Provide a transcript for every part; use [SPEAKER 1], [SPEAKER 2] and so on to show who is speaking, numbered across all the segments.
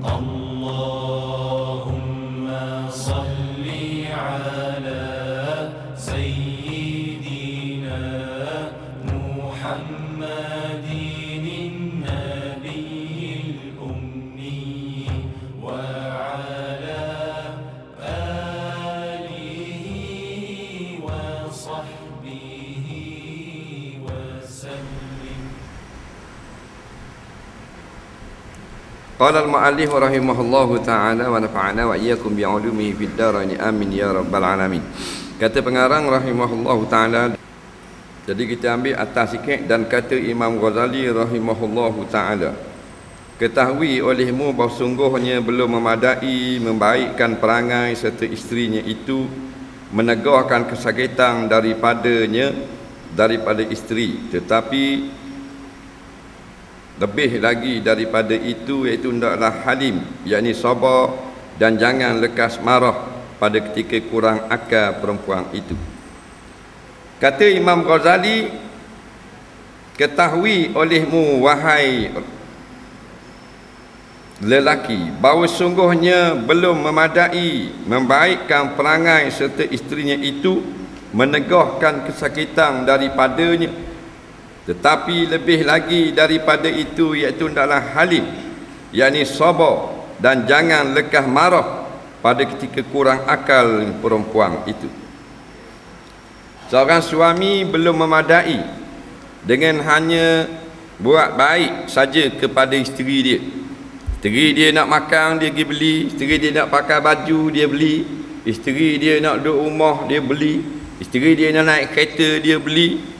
[SPEAKER 1] اللهم صل على سيدنا محمد النبي الأمي وعلى آله وصحبه وسلم.
[SPEAKER 2] Qala al-mu'allif rahimahullahu ta'ala wa nafa'ana wa iyyakum bi'ulumihi fid dharain amin ya rabbal alamin. Kata pengarang rahimahullahu ta'ala, jadi kita ambil atas sikit, dan kata Imam Ghazali rahimahullahu ta'ala, ketahui olehmu bahawa sungguhnya belum memadai membaikkan perangai serta isterinya itu, menegahkan kesakitan daripada isteri, tetapi lebih lagi daripada itu, iaitu hendaklah halim, yakni sabar, dan jangan lekas marah pada ketika kurang akal perempuan itu. Kata Imam Ghazali, ketahui olehmu wahai lelaki bahawa sungguhnya belum memadai membaikkan perangai serta isterinya itu, menegahkan kesakitan daripadanya, tetapi lebih lagi daripada itu, iaitu hendaklah halim, yakni sabar, dan jangan lekas marah pada ketika kurang akal perempuan itu. Seorang suami belum memadai dengan hanya buat baik saja kepada isteri dia. Isteri dia nak makan, dia pergi beli. Isteri dia nak pakai baju, dia beli. Isteri dia nak duduk rumah, dia beli. Isteri dia nak naik kereta, dia beli.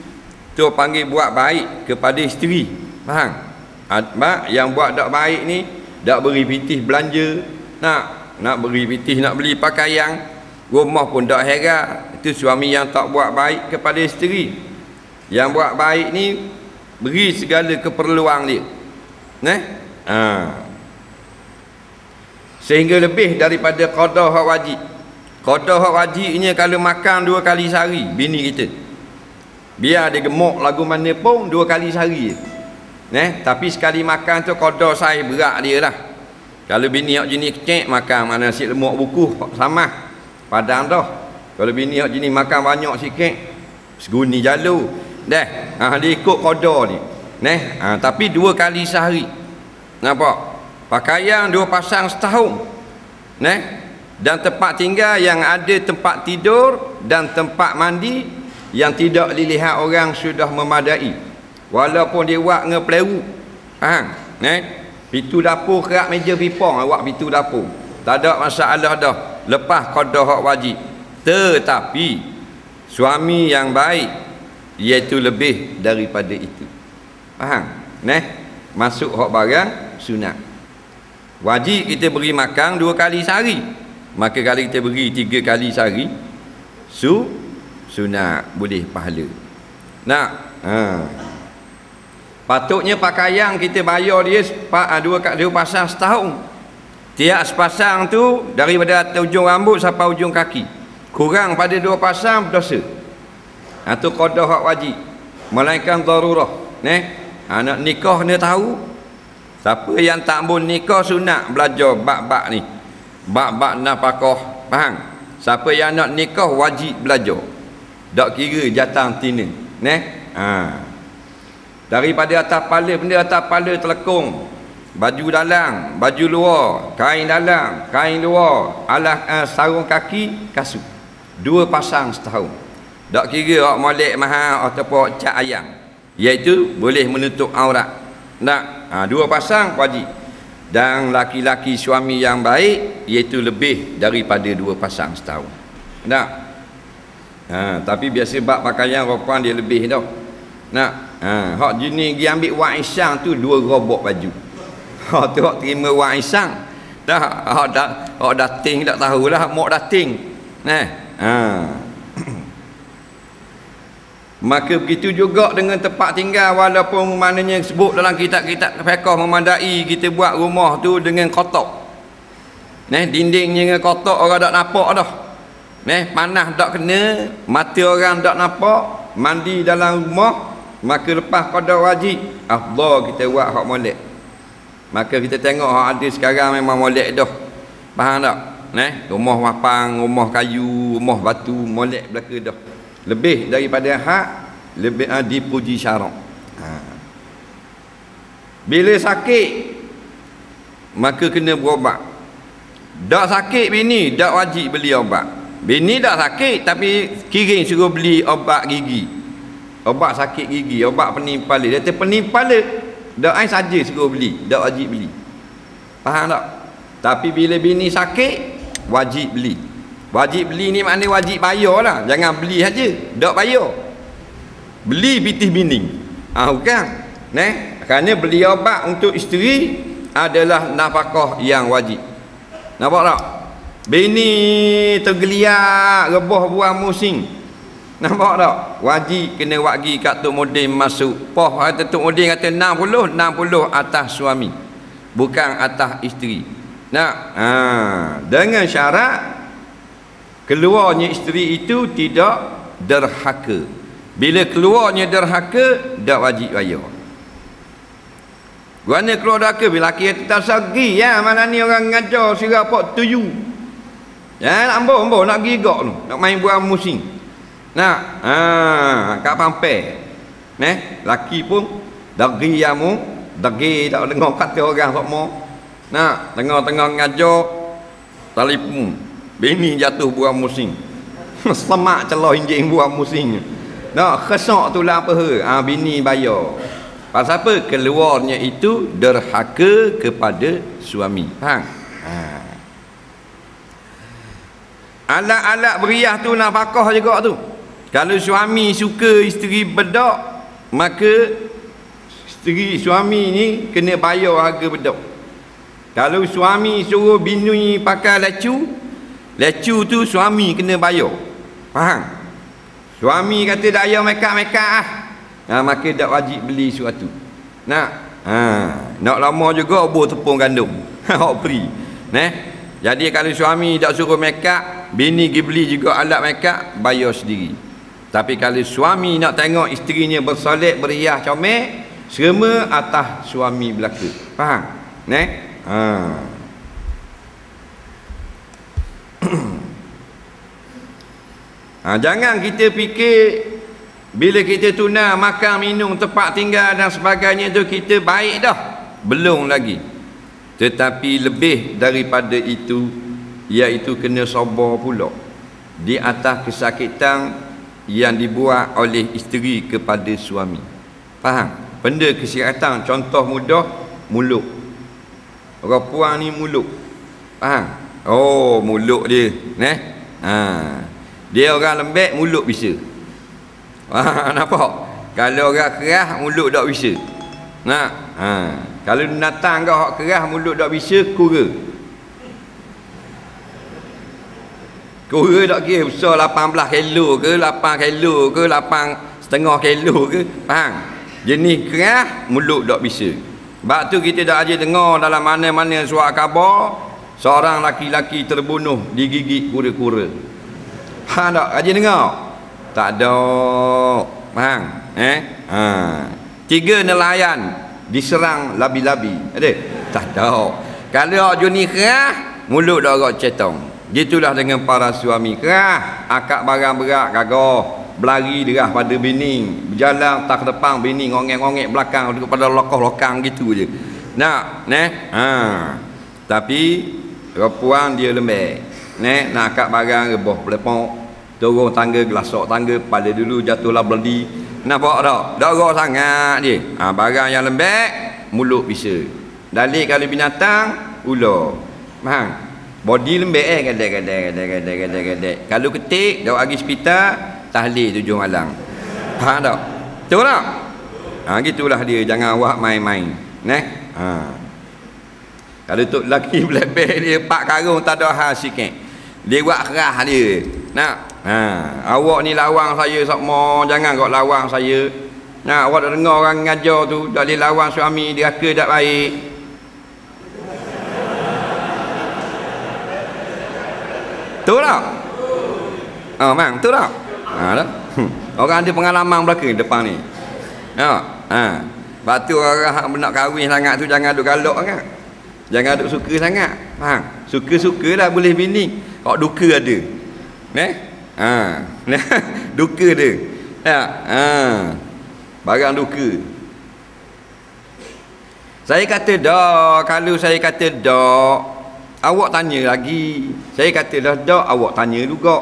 [SPEAKER 2] Tu panggil buat baik kepada isteri. Faham? Yang buat tak baik ni, tak beri pitih belanja, nak beri pitih, nak beli pakaian, rumah pun tak heran. Itu suami yang tak buat baik kepada isteri. Yang buat baik ni beri segala keperluan dia. Sehingga lebih daripada qada hak wajib. Qada hak wajibnya kalau makan 2 kali sehari bini kita, biar dia gemuk lagu mana pun 2 kali sehari. Tapi sekali makan tu qada saya berat dia lah. Kalau bini hak jenis kecil makan mana nasi lemak buku sama padang dah. Kalau bini hak jenis makan banyak sikit, seguni jalur dah. Dia ikut qada ni. Tapi 2 kali sehari. Nampak? Pakaian 2 pasang setahun. Dan tempat tinggal yang ada tempat tidur dan tempat mandi yang tidak dilihat orang sudah memadai, walaupun dia buat dengan peleru. Pintu dapur kerak meja pipang, awak pintu dapur tak ada masalah dah, lepas qada hak wajib. Tetapi suami yang baik iaitu lebih daripada itu. Faham? Masuk hak barang sunat. Wajib kita beri makan 2 kali sehari, maka kalau kita beri 3 kali sehari, sunat, boleh pahala. Patutnya pakaian kita bayar dia 2 pasang setahun. Tiap sepasang tu daripada ujung rambut sampai ujung kaki, kurang pada 2 pasang berdosa. Itu qada hak wajib, melainkan darurah. Nak nikah kena tahu. Siapa yang tak boleh nikah sunat belajar bab-bab ni, bab-bab nafkah. Faham? Siapa yang nak nikah wajib belajar. Tak kira jatang tina. Daripada atas kepala, benda atas kepala telekung, baju dalam, baju luar, kain dalam, kain luar, alas sarung kaki, kasut, 2 pasang setahun. Tak kira hak molek mahal ataupun cat ayam, iaitu boleh menutup aurat. 2 pasang wajib. Dan laki-laki suami yang baik iaitu lebih daripada 2 pasang setahun. Tapi biasa bab pakaian perempuan dia lebih dah. Hak jenis dia ambil wang isang tu 2 robok baju. Hak tu hak terima wang isang. Hak dating tak tahulah, mok dating. Maka begitu juga dengan tempat tinggal, walaupun maknanya sebut dalam kitab-kitab fiqh memadai kita buat rumah tu dengan kotak. Dindingnya dengan kotak, orang tak nampak dah. Panas tak kena, mata orang tak nampak, mandi dalam rumah, maka lepas qada wajib afdal kita buat hak molek. Maka kita tengok ada sekarang memang molek dah. Faham tak? Rumah wapang, rumah kayu, rumah batu, molek belaka dah. Lebih daripada hak, lebih dipuji syarak. Bila sakit, maka kena berobat. Tak sakit bini, tak wajib beli obat. Bini tak sakit tapi kiring suruh beli obat gigi. Obat sakit gigi, obat pening kepala. Dia kata pening kepala, tak ai saja suruh beli, tak wajib beli. Faham tak? Tapi bila bini sakit, wajib beli. Wajib beli ni maknanya wajib bayar lah. Jangan beli saja, tak bayar. Beli pitih bini. Bukan. Kerana beli obat untuk isteri adalah nafkah yang wajib. Nampak tak? Bini tergeliat rebah buah musim. Nampak tak? Wajib kena wagi kat Tok Modin masuk. Poh kata Tok Modin kata 60 atas suami, bukan atas isteri. Dengan syarat keluarnya isteri itu tidak derhaka. Bila keluarnya derhaka, tak wajib bayar. Guana keluar derhaka bila laki kata sagi mana ni orang ngajar sirap pot tuyu. Nak ambo nak gigak tu, nak main buah musim. Kat pampai. Laki pun dagi jamu, dagi tak dengar kata orang semua. Tengah-tengah ngajar telefon. Bini jatuh buah musim. Semak celah injing buah musim. Kesak tu lah apa? Bini bayar. Pasal apa? Keluarnya itu derhaka kepada suami. Faham? Alat-alat beriah tu nafkah juga tu. Kalau suami suka isteri bedak, maka suami ni kena bayar harga bedak. Kalau suami suruh bini pakai lecu tu suami kena bayar. Faham? Suami kata tak payah make-up maka tak wajib beli sesuatu. Nak lama juga buah tepung gandum. Hak free. Jadi kalau suami tak suruh make up, bini pergi beli juga alat make up, bayar sendiri. Tapi kalau suami nak tengok isterinya bersolek, beriah, comel, semua atas suami belaka. Faham? Jangan kita fikir bila kita tunang, makan, minum, tempat tinggal dan sebagainya tu kita baik dah. Belum lagi. Tetapi lebih daripada itu, iaitu kena sabar pula di atas kesakitan yang dibuat oleh isteri kepada suami. Faham? Benda kesakitan, contoh mudah, mulut. Orang puan ni mulut. Faham? Mulut dia. Dia orang lembek, mulut bisa. Nampak? Kalau orang keras, mulut tak bisa. Kalau binatang kau hak keras, mulut tak bisa, kura. Kura tak kira besar 18 kilo ke, 8 kilo ke, 8,5 kilo ke. Faham? Jenis keras, mulut tak bisa. Sebab tu kita dah aja dengar dalam mana-mana surat khabar, seorang laki-laki terbunuh digigit kura-kura. Faham tak? Aja dengar? Tak ada. Faham? 3 nelayan diserang labi-labi. Ada? Tak ada. Kalau jenis keras, mulut dah agak cetong. Gitulah dengan para suami keras, akak barang berat gagah, berlari derah pada bini, berjalan tak ke depan bini ngongek-ngongek belakang pada lokah-lokang gitu je. Tapi perempuan dia lembek. Nak akak barang rebah pelepok, turun tangga, gelasok tangga, pada dulu jatuhlah berdi. Nampak tak? Darah sangat dia. Barang yang lembek, mulut bisa. Dalil kalau binatang, ular. Faham? Body lembek gadai. Kalau ketik, dah pergi hospital, tahlil 7 malam. Faham tak? Betul tak? Gitulah dia, jangan awak main-main. Kalau tok lelaki belebeh dia 4 karung tak ada hal sikit. Dia buat keras dia. Awak ni lawang saya sokmo, jangan kau lawang saya. Awak dah dengar orang ngajar tu, dak boleh lawang suami dia ke tak baik. Betul tak? Mang, betul tak? Orang ada pengalaman belaka depan ni. Batu orang hak nak kahwin sangat tu jangan duk galak sangat. Jangan duk suka sangat. Faham? Suka-sukalah boleh bini. Kok duka ada. Duka dia. Ya. Barang duka. Saya kata dak, kalau saya kata dak, awak tanya lagi. Saya kata dah dak, awak tanya juga.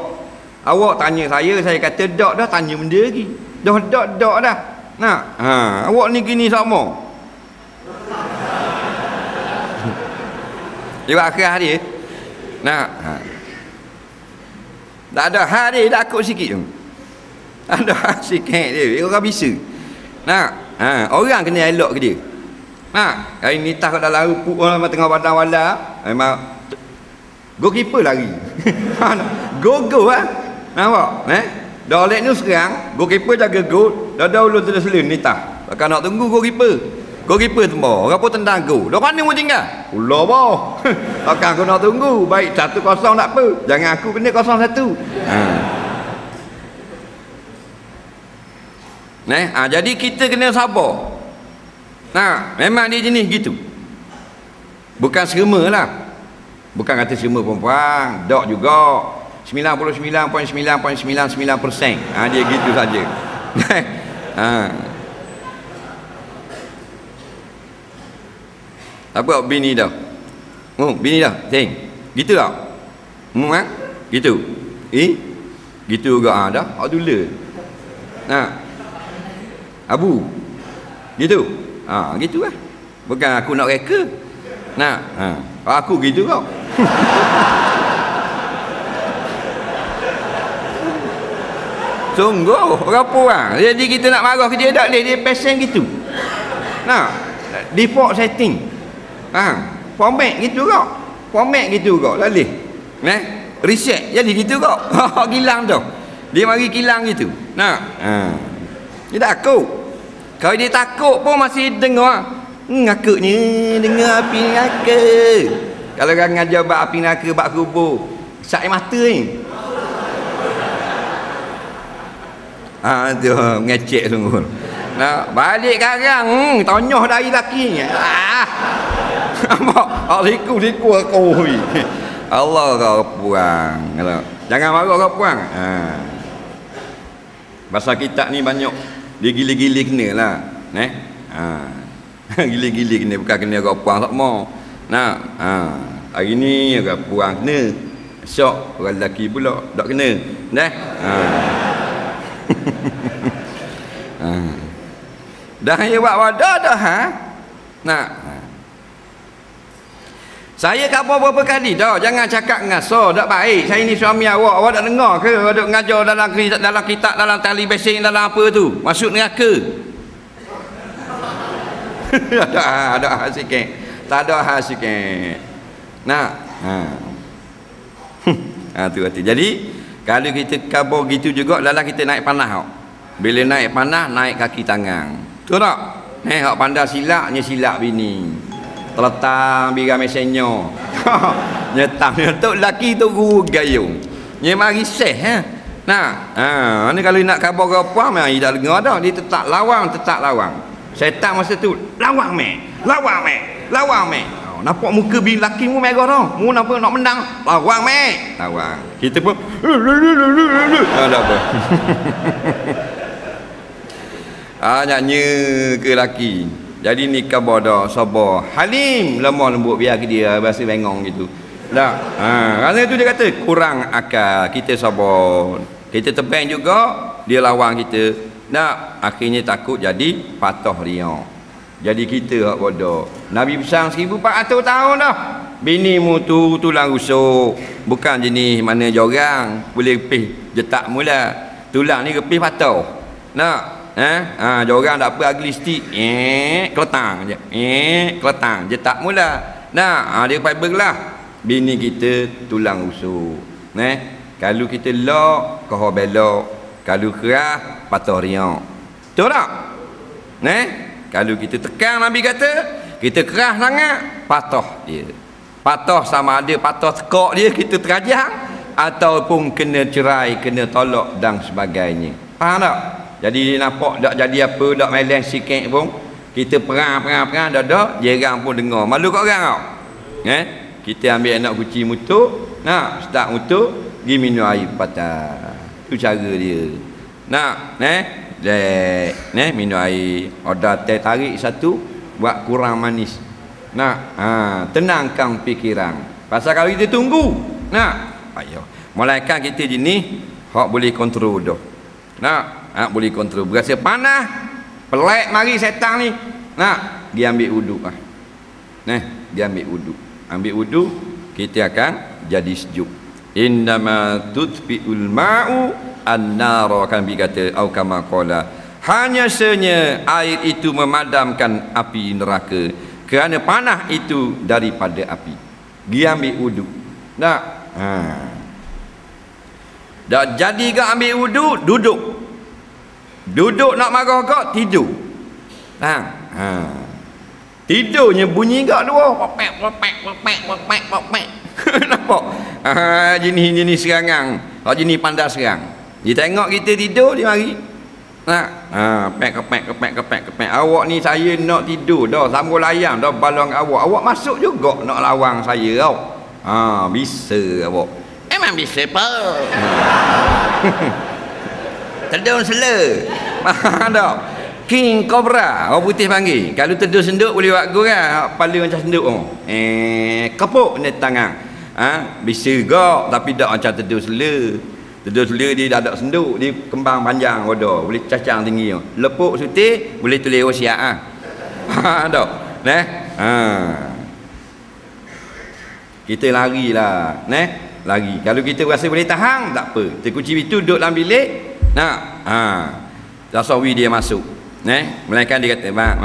[SPEAKER 2] Awak tanya saya kata dak dah, tanya benda lagi. Dah dak dah. Nak. Awak ni gini sama. Dia akhir dia. Nak. Tak ada hal dia, dah akut sikit tu. Tak ada hal sikit dia. Dia orang bisa. Nak. Orang kena elok ke dia. Nak. Hari ni tak dalam rupuk orang tengah badan wala. Memang goalkeeper lari. Go ah. Nampak? Dah oleh ni sekarang, goalkeeper jaga gol, dah ulun terus selin ni tak. Takkan nak tunggu goalkeeper. Goalkeeper tembak, orang pun tendang gol. Dah mana mau tinggal? Ulah boh. Takkan aku nak tunggu. Baik 1-0 tak apa. Jangan aku kena 0-1. Jadi kita kena sabar. Memang dia jenis gitu. Bukan serema lah. Bukan kata serema perempuan, dak juga. 99.999%. Dia gitu saja. Apa bini dah? Bini dah. Teng. Gitu tak? Gitu. Gitu juga dah. Dah. Abu. Gitu. Gitu lah. Bukan aku nak reka. Aku gitu kau. Sungguh orang puang. Jadi kita nak marah ke dia tak boleh, dia passion gitu. Default setting. Format gitu kau. Format gitu kau. Lalih. Reset jadi gitu kau. Kilang tu. Dia mari kilang gitu. Dia takut. Kalau dia takut pun masih dengar. Ngakutnya dengar api neraka. Kalau orang ngajar bab api neraka, bab kubur, sak mata ni. Tu ngecek sungguh. Balik sekarang tonyoh dari laki ni. Siku aku. Allah kau puang. Jangan marah kau puang. Pasal kita ni banyak dia gila-gila kena lah. Gila-gila kena, bukan kena kau puang tak mau. Hari ni orang puang kena. Esok orang lelaki pula tak kena. Dah ya buat wadah dah Saya kata berapa kali dah, jangan cakap ngaso tak baik. Saya ni suami awak tak dengar ke duk ngajar dalam kitab, dalam tali basing, dalam apa tu masuk neraka. ada hal sikit. Tak ada hal sikit. Tu hati. Jadi kalau kita kabur gitu juga, dalam kita naik panah. Bila naik panah, naik kaki tangan. Tu tak? Hak pandai silaknya silak bini. Teletang biar mesenyo. Nyetang tu laki tu guru gayung. Nya mari seh ni kalau nak kabur ke apa memang dia tak dengar dah. Dia tetap lawang. Setan masa tu lawang mek. Nampak muka bini laki mu merah dah. Mu nampak nak menang. Lawang mek. Lawang. Kita pun ada apa? Nyanyi ke laki. Jadi ni kabar sabar. Halim, lemah lembut biar ke dia bahasa bengong gitu. Dah. Kerana tu dia kata kurang akal. Kita sabar. Kita tebang juga, dia lawang kita. Akhirnya takut jadi patah dia. Jadi kita hak bodoh. Nabi pesan 1400 tahun dah. Bini mu tu tulang rusuk. Bukan jenis mana jorang boleh pih jetak mula. Tulang ni kepih patah. Jorang tak apa ugly stick. Keletang je. Keletang jetak mula. Dia fiber lah. Bini kita tulang rusuk. Kalau kita lock, kau belok. Kalau keras, patah riak. Betul tak? Kalau kita tekan, Nabi kata, kita keras sangat, patah dia. Patah sama ada patah tekak dia, kita terajang, ataupun kena cerai, kena tolak dan sebagainya. Faham tak? Jadi dia nampak tak jadi apa, tak meleng sikit pun, Kita perang dah jerang pun dengar. Malu kat orang tau. Kita ambil anak kucing mutuk, nak start mutuk, pergi minum air patah. Tu cara dia. Nak, minum air, order teh tarik satu, buat kurang manis. Nak, tenangkan fikiran. Pasal kalau kita tunggu, nak, ayo. Malaikat kita jenis hak boleh kontrol dah. Nak, boleh kontrol. Berasa panas, pelak mari setan ni. Nak, dia ambil wuduk lah. Dia ambil wuduk. Ambil wuduk, kita akan jadi sejuk. Innama tutfi'ul ma'u an-nara, kan Nabi kata, au kama qala. Hanya sahaja air itu memadamkan api neraka. Kerana panas itu daripada api. Dia ambil wuduk. Tak? Dah jadi ke ambil wuduk, duduk. Duduk nak marah ke, tidur. Tidurnya bunyi ke dua. Nampak? Jenis serangan. Jenis pandai serang. Dia tengok kita tidur, dia mari. Kepek. Awak ni saya nak tidur dah, sambung layang dah balong awak. Awak masuk juga nak lawang saya tau. Bisa awak. Memang bisa apa? Tidur sela. Tak? King Cobra, orang putih panggil. Kalau tidur senduk boleh buat gol kan. Kepala macam senduk. Kepuk ni tangan. Bisa juga, tapi tak macam tidur sela. Tidur sela dia dah ada senduk, dia kembang panjang roda, boleh cacang tinggi. Lepuk sutir, boleh tulis wasiat. Tak? Kita larilah. Lari. Kalau kita rasa boleh tahan, tak apa. Kita kunci pintu, duduk dalam bilik. Rasawi dia masuk. Melainkan dia kata, bang,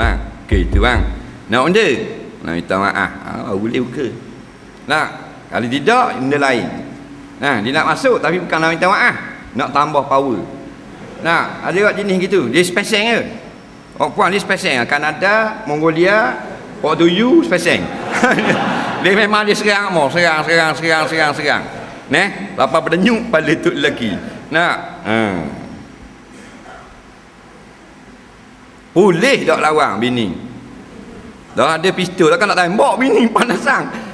[SPEAKER 2] itu bang. Nak onda? Nak minta maaf. Boleh buka. Kalau tidak, benda lain. Dia nak masuk tapi bukan nak minta maaf, nak tambah power. Ada kat jenis gitu. Dia speseng ke? Orang puan dia speseng. Kanada, Mongolia, Port Duyu speseng. Dia memang dia serang mau, serang. Lepas berdenyuk pada tu lelaki. Boleh tak lawan bini? Dah ada pistol kan nak tembak bini panasan.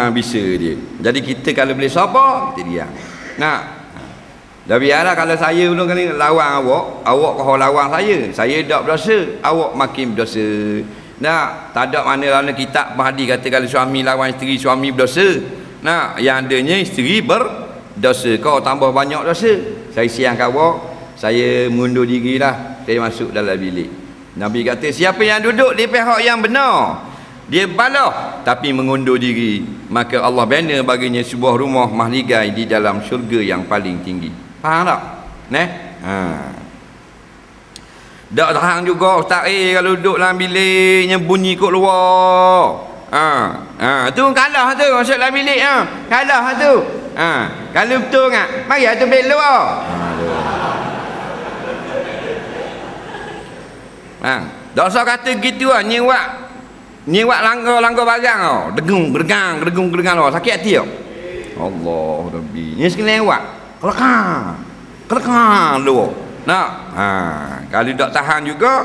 [SPEAKER 2] Bisa dia. Jadi kita kalau boleh sabar, kita diam. Dah biarlah kalau saya belum kali lawan awak kau lawan saya tak berdosa, awak makin berdosa. Tak ada mana kitab hadis kata kalau suami lawan isteri, suami berdosa. Yang adanya isteri berdosa, kau tambah banyak dosa. Saya siang awak, saya mundur dirilah, saya masuk dalam bilik. Nabi kata siapa yang duduk di pihak yang benar, dia balah tapi mengundur diri, maka Allah bina baginya sebuah rumah mahligai di dalam syurga yang paling tinggi. Faham tak? Tak tahan juga Ustaz kalau duduk dalam biliknya bunyi kat luar. Tu kalah tu masuk dalam bilik. Kalah tu. Kalau betul tak, mari tu bilik luar. Tak usah kata gitu lah, nyewak langgar barang tau. Gergang tau. Sakit hati tau. Allah Rabbi. Ni sekali lewat. Kelakar lu. Kalau tak tahan juga,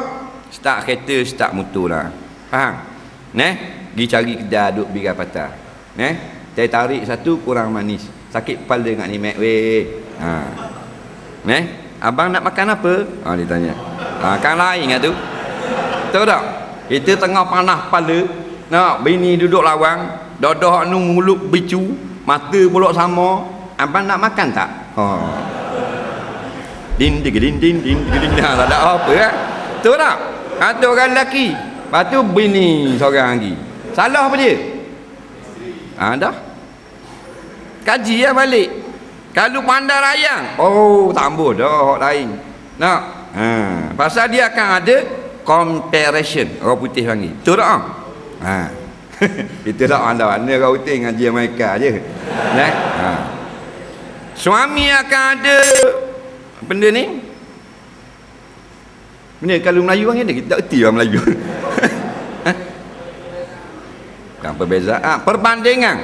[SPEAKER 2] start kereta, start motor lah. Faham? Pergi cari kedai duduk birai patah. Saya tarik satu kurang manis. Sakit kepala dengan ni mek weh. Abang nak makan apa? Dia tanya. Kan lain kan tu. Tahu tak? Kita tengah panas kepala, bini duduk lawang, dadah anu mulut bicu, mata pulak sama. Abang nak makan tak? Din tak ada apa kan? Tahu tak? Ada orang lelaki, lepas tu bini seorang lagi. Salah apa dia? Dah. Kaji lah balik. Kalau pandai rayang, tambah dah hak lain. Pasal dia akan ada comparison, orang putih panggil. Betul tak? Kita tak mana orang putih ngaji mereka je. Suami akan ada benda ni. Benda kalau Melayu panggil dia, kita tak erti orang Melayu. Kan perbezaan. Perbandingan.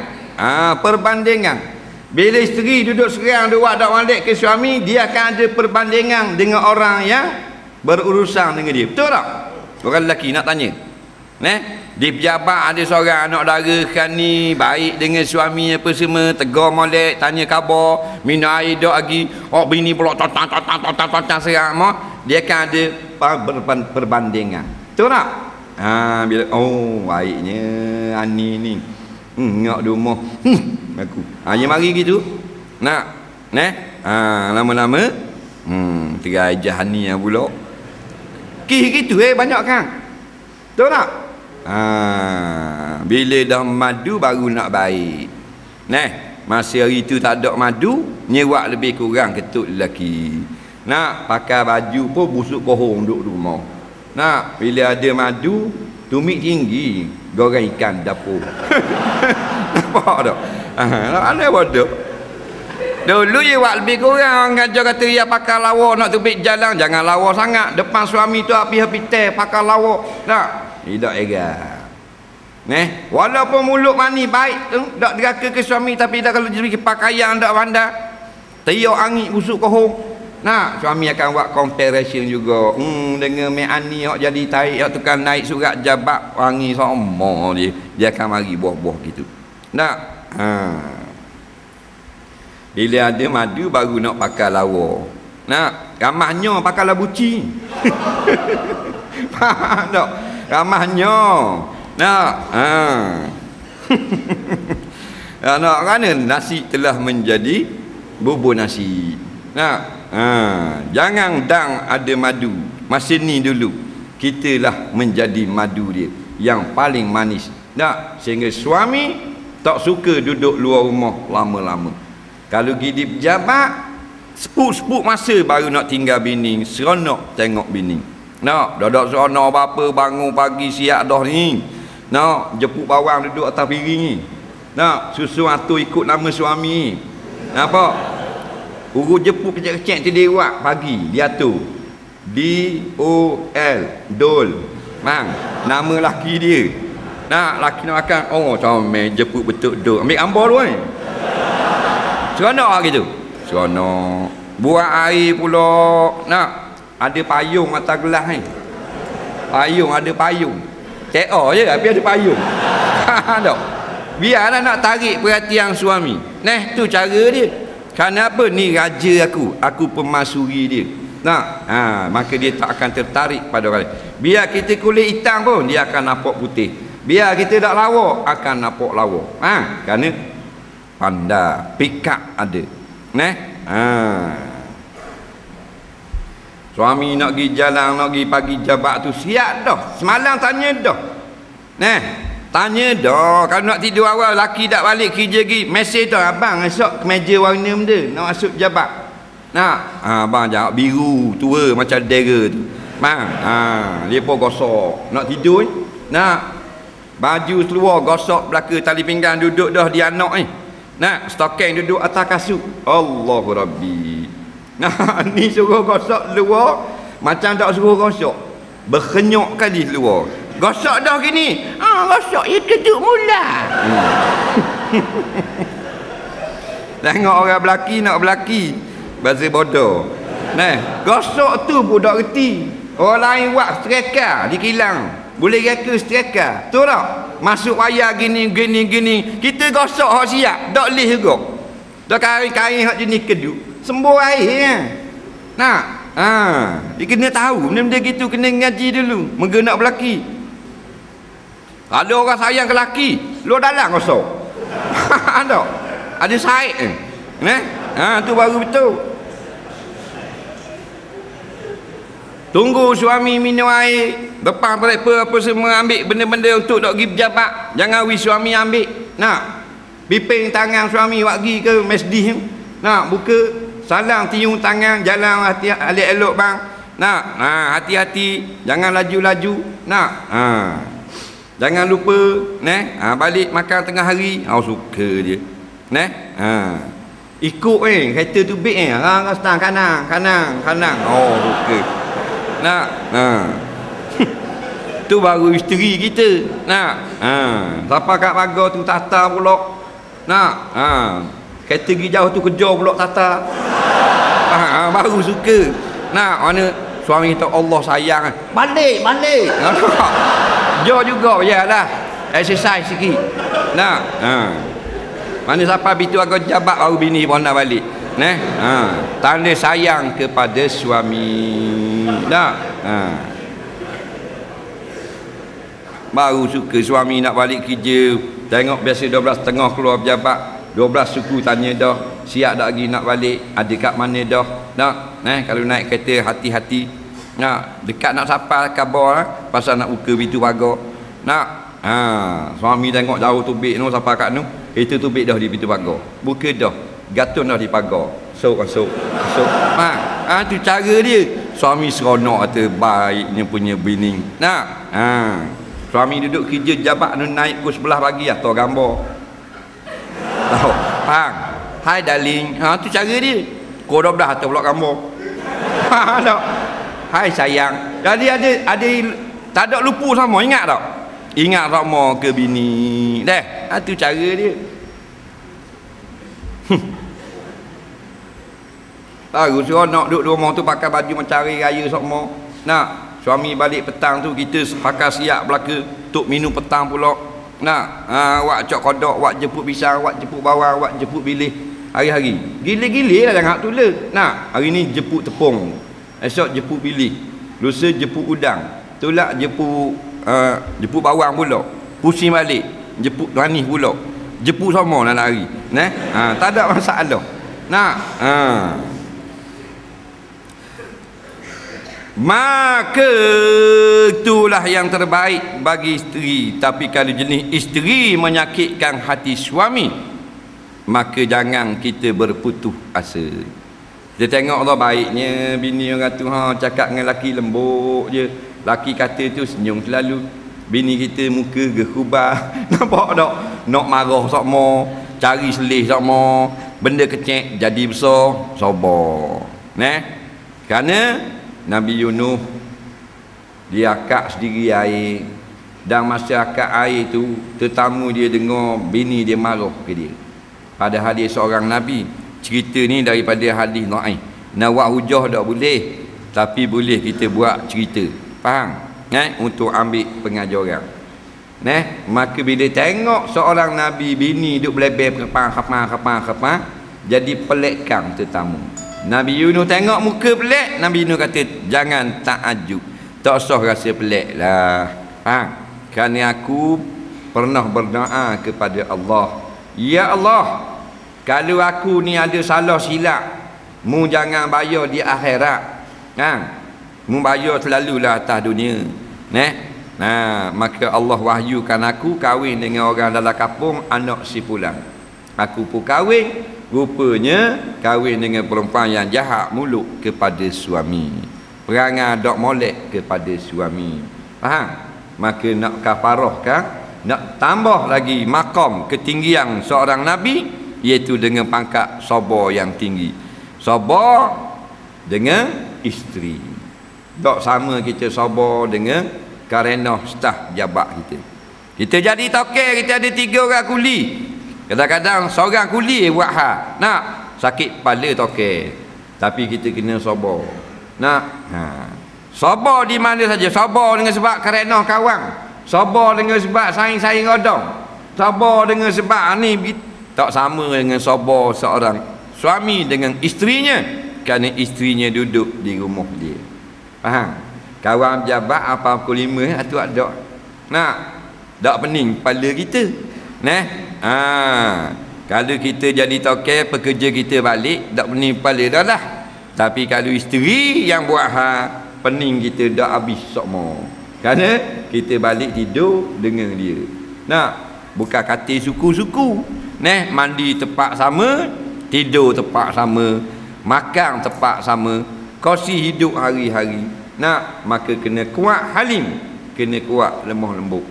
[SPEAKER 2] Perbandingan. Bila isteri duduk serang dua dak malik ke suami, dia akan ada perbandingan dengan orang yang berurusan dengan dia. Betul tak? Orang lelaki nak tanya. Di pejabat ada seorang anak dara kan ni baik dengan suami apa semua, tegur molek, tanya khabar, minum air dak lagi. Bini pula tang serang mah. Dia akan ada perbandingan. Betul tak? Bila baiknya Ani ni. Ngak di rumah. Aku. Dia mari gitu. Nak. Lama-lama terajah Ani yang pula. Gitu banyak kan. Betul tak? Bila dah madu baru nak baik. Masa hari tu tak ada madu, nyewak lebih kurang ketut lelaki. Nak pakai baju pun busuk kohong duduk rumah. Nak bila ada madu, tumit tinggi, goreng ikan dapur. Nampak tak? Aneh bodoh. Dulu je buat lebih kurang. Orang ajar kata dia pakai lawa nak tubik jalan, jangan lawa sangat. Depan suami tu api-api teh pakai lawa. Tak? Tidak erat. Walaupun mulut mani baik tu, tak deraka ke suami, tapi dah kalau jadi pakaian tak pandai. Tiok angin busuk kohong. Nah, suami akan buat comparison juga. Dengan mek ani hok jadi taik, hok tukang naik surat jabat wangi sama dia. Dia akan mari buah-buah gitu. Nah, bila ada madu baru nak pakai lawa. Nah, ramahnya pakai labuci. Faham tak? Ramahnya. Nah, nak kerana nasi telah menjadi bubur nasi. Nah, jangan dang ada madu. Masa ni dulu kitalah menjadi madu dia yang paling manis. Nah, sehingga suami tak suka duduk luar rumah lama-lama. Kalau pergi di pejabat, sepuk-sepuk masa baru nak tinggal bini, seronok tengok bini. Nak, dah seronok apa bangun pagi siap dah ni. Nak, jepuk bawang duduk atas piring ni. Nak, susu atur ikut nama suami. Nampak? Urut jepuk kecil-kecil tu dia buat pagi, dia atur. D-O-L, Dol. Mang, nama laki dia. Nak, laki nak makan, comel jepuk betul duk. Ambil gambar tu ni. Seronok lah gitu. Seronok. Buat air pula. Nak, ada payung atas gelas ni. Payung, ada payung. TO je tapi ada payung. Tak. Biarlah nak tarik perhatian suami. Tu cara dia. Kerana apa? Ni raja aku pemasuri dia. Nah, maka dia tak akan tertarik pada orang lain. Biar kita kulit hitam pun dia akan nampak putih. Biar kita tak lawa akan nampak lawa. Kerana pandai, pick up ada. Suami nak pergi jalan, nak pergi pagi jabat tu siap dah. Semalam tanya dah. Tanya dah. Kalau nak tidur awal, laki tak balik kerja pergi, mesej dah, abang esok kemeja warna benda nak masuk jabat. Abang jawab biru tua macam dera tu. Dia pun gosok nak tidur ni. Baju seluar gosok belaka tali pinggang, duduk dah di anak ni. Stokeng duduk atas kasut. Allahu Rabbi. Ni suruh gosok luar macam tak suruh gosok. Berkenyok kali luar. Gosok dah gini. Gosok ya keduk mula. Tengok orang belaki nak belaki. Bahasa bodoh. Gosok tu pun tak reti. Orang lain buat streka di kilang. Boleh reka streka. Tu tak? Masuk wayar gini. Kita gosok hak siap. Tak boleh juga. Dah kain-kain hak jenis keduk. Sembuh air dia kena tahu benda-benda gitu, kena ngaji dulu mengga nak berlaki. Kalau orang sayang ke laki, luar dalam kosong. Ada saik tu baru betul. Tunggu suami minum air depan mereka apa semua, ambil benda-benda untuk nak pergi pejabat. Jangan suami ambil. Piping tangan suami buat pergi ke masjid. Buka salam tiung tangan, jalan hati elok bang. Hati-hati, jangan laju-laju. Jangan lupa balik makan tengah hari. Suka dia. Ikut kereta tu big stang kanan. Suka. Tu baru isteri kita. Siapa kat pagar tu tata pula. Kereta pergi jauh tu kejar pula tata. Baru suka. Mana suami kata Allah sayang, balik. Jo juga biarlah. Exercise sikit. Nah, mana siapa bitu agak jabat baru bini pun nak balik. Tanda sayang kepada suami. Nah, baru suka suami nak balik kerja. Tengok biasa 12.30 keluar pejabat, 12 suku tanya dah, siap dah lagi nak balik, ada kat mana dah. Nak, kalau naik kereta hati-hati. Nak, dekat nak sampai khabar pasal nak buka pintu pagar. Nak, suami tengok jauh tubik tu sampai kat tu, itu tubik dah di pintu pagar. Buka dah, gatun dah di pagar. Masuk. Tu cara dia. Suami seronok kata baiknya punya bini. Nak, suami duduk kerja jabat tu naik pukul 11 pagi atau gambar. Tahu? Faham? Hai darling. Tu cara dia. Pukul 12 atau pula gambar. Tak. Hai sayang. Jadi ada tak ada lupa sama, ingat tak? Ingat sama ke bini. Tu cara dia. Baru seronok duduk rumah tu pakai baju macam hari raya sama. Nak, suami balik petang tu kita pakai siap belaka untuk minum petang pula. Nak, wak cok kodok, wak jemput pisang, wak jemput bawang, wak jemput bilih hari-hari. Gila-gila lah jangan tula. Nak, hari ni jemput tepung, esok jemput bilih, lusa jemput udang, tolak jemput bawang pula. Pusing balik jemput manis pula. Jemput sama dalam hari. Tak ada masalah. Nak, maka itulah yang terbaik bagi isteri. Tapi kalau jenis isteri menyakitkan hati suami, maka jangan kita berputus asa. Kita tengok Allah baiknya bini orang tu cakap dengan laki lembut je. Laki kata tu senyum selalu. Bini kita muka gerubah. Nampak tak? Nak marah sama, cari selih sama, benda kecil jadi besar, sabar. Kerana Nabi Yunus dia akak sendiri air, dan masa akak air tu tetamu dia dengar bini dia marah ke dia. Padahal dia seorang Nabi. Cerita ni daripada hadis dhaif. Nak buat hujah tak boleh, tapi boleh kita buat cerita. Faham? Untuk ambil pengajaran. Maka bila tengok seorang Nabi bini duk belebel khapang, jadi pelekkan tetamu. Nabi Yunus tengok muka pelik, Nabi Yunus kata jangan ta'ajub, tak usah rasa pelik lah. Kerana aku pernah berdoa kepada Allah, ya Allah, kalau aku ni ada salah silap, mu jangan bayar di akhirat. Mu bayar selalulah atas dunia. Maka Allah wahyukan aku kahwin dengan orang dalam kampung anak si fulan. Aku pun kahwin. Rupanya kahwin dengan perempuan yang jahat mulut kepada suami, perangai dok molek kepada suami. Faham? Maka nak kafarahkan, nak tambah lagi makam ketinggian seorang Nabi, iaitu dengan pangkat sabar yang tinggi. Sabar dengan isteri. Dok sama kita sabar dengan karenah staf jabat kita. Kita jadi tokel, kita ada 3 orang kuli. Kadang-kadang seorang kuli buat hal. Nak, sakit kepala tokel, tapi kita kena sabar. Nak, sabar di mana saja. Sabar dengan sebab karenah kawan. Sabar dengan sebab saing-saing rodong. Sabar dengan sebab ni tak sama dengan sabar seorang suami dengan isterinya, kerana isterinya duduk di rumah dia. Faham? Kawan jabat apa pukul 5 tu ada. Nak, tak pening kepala kita. Kalau kita jadi tokel, pekerja kita balik, tak pening kepala dah lah. Tapi kalau isteri yang buat pening kita dah habis semua. Kerana kita balik tidur dengan dia. Nak, bukan kata suku-suku. Mandi tempat sama, tidur tempat sama, makan tempat sama, kongsi hidup hari-hari. Nak, maka kena kuat halim, kena kuat lemah lembut.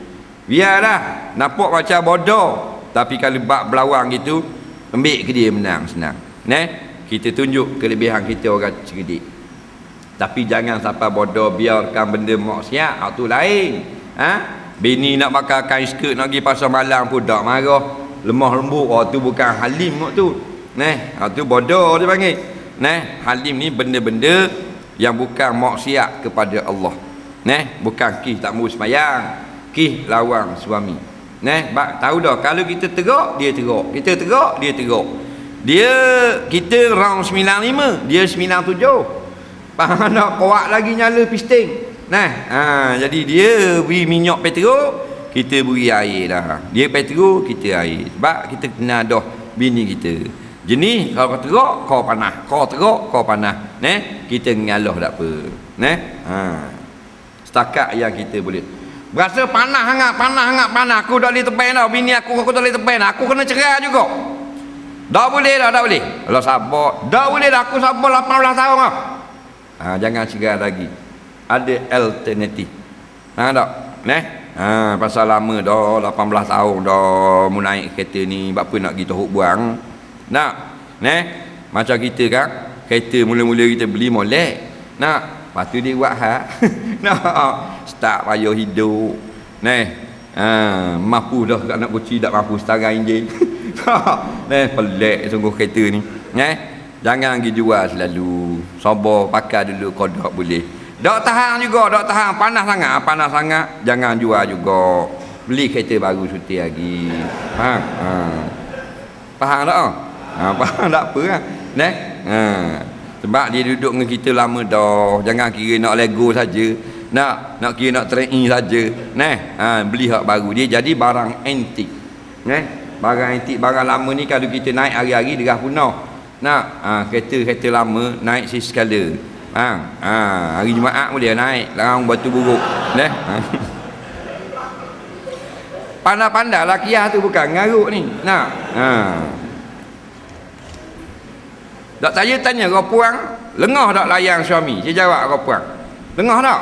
[SPEAKER 2] Biarlah nampak macam bodoh, tapi kalau bak belawang gitu, ambil ke dia menang senang. Kita tunjuk kelebihan kita orang cerdik. Tapi jangan sampai bodoh biarkan benda maksiat, tu lain. Bini nak pakai kain skirt nak pergi pasar malam pun tak marah, lemah lembut. Tu bukan halim tu. Tu bodoh dia panggil. Halim ni benda-benda yang bukan maksiat kepada Allah. Bukan kih tak mau sembahyang, kih lawan suami. Tahu dah, kalau kita teruk, dia teruk. Kita teruk, dia teruk. Kita round 95, dia 97. Faham tak? Kuat lagi nyala pisting. Jadi dia beri minyak petrol, kita beri air dah. Dia petrol, kita air. Sebab kita kena dah bini kita. Jenis kalau kau teruk, kau panah. Kau teruk, kau panah. Kita ngalah tak apa. Setakat yang kita boleh. Berasa panah hangat. Aku tak boleh tepen dah. Bini aku tak boleh tepen. Aku kena cerai juga. Tak boleh dah, tak boleh. Kalau sabar, tak boleh dah. Aku sabar 18 tahun dah. Jangan cerai lagi. Ada alternatif. Tak? Pasal lama dah, 18 tahun dah mu naik kereta ni. Apa nak kita hok buang? Nak? Macam kita kan, kereta mula-mula kita beli molek. Nak? Lepas tu dia buat nak? Start payah hidup. Mampu dah kat nak kunci, tak mampu setara enjin. Pelik sungguh kereta ni. Jangan pergi jual selalu. Sabar, pakai dulu kodok boleh. Dok tahan juga, dok tahan. Panas sangat, jangan jual juga. Beli kereta baru cuti lagi. Faham tak? Faham tak apa kan? Sebab dia duduk dengan kita lama dah. Jangan kira nak Lego saja. Nak kira nak train saja. Beli hak baru. Dia jadi barang antik. Barang antik, barang lama ni kalau kita naik hari-hari derah punah. Kereta lama naik si skala. Hari Jumaat boleh naik larang batu buruk. Pandai-pandai lakiah tu bukan ngaruk ni. Tak, saya tanya kau puang, lengah tak layan suami? Saya jawab kau puang. Lengah tak?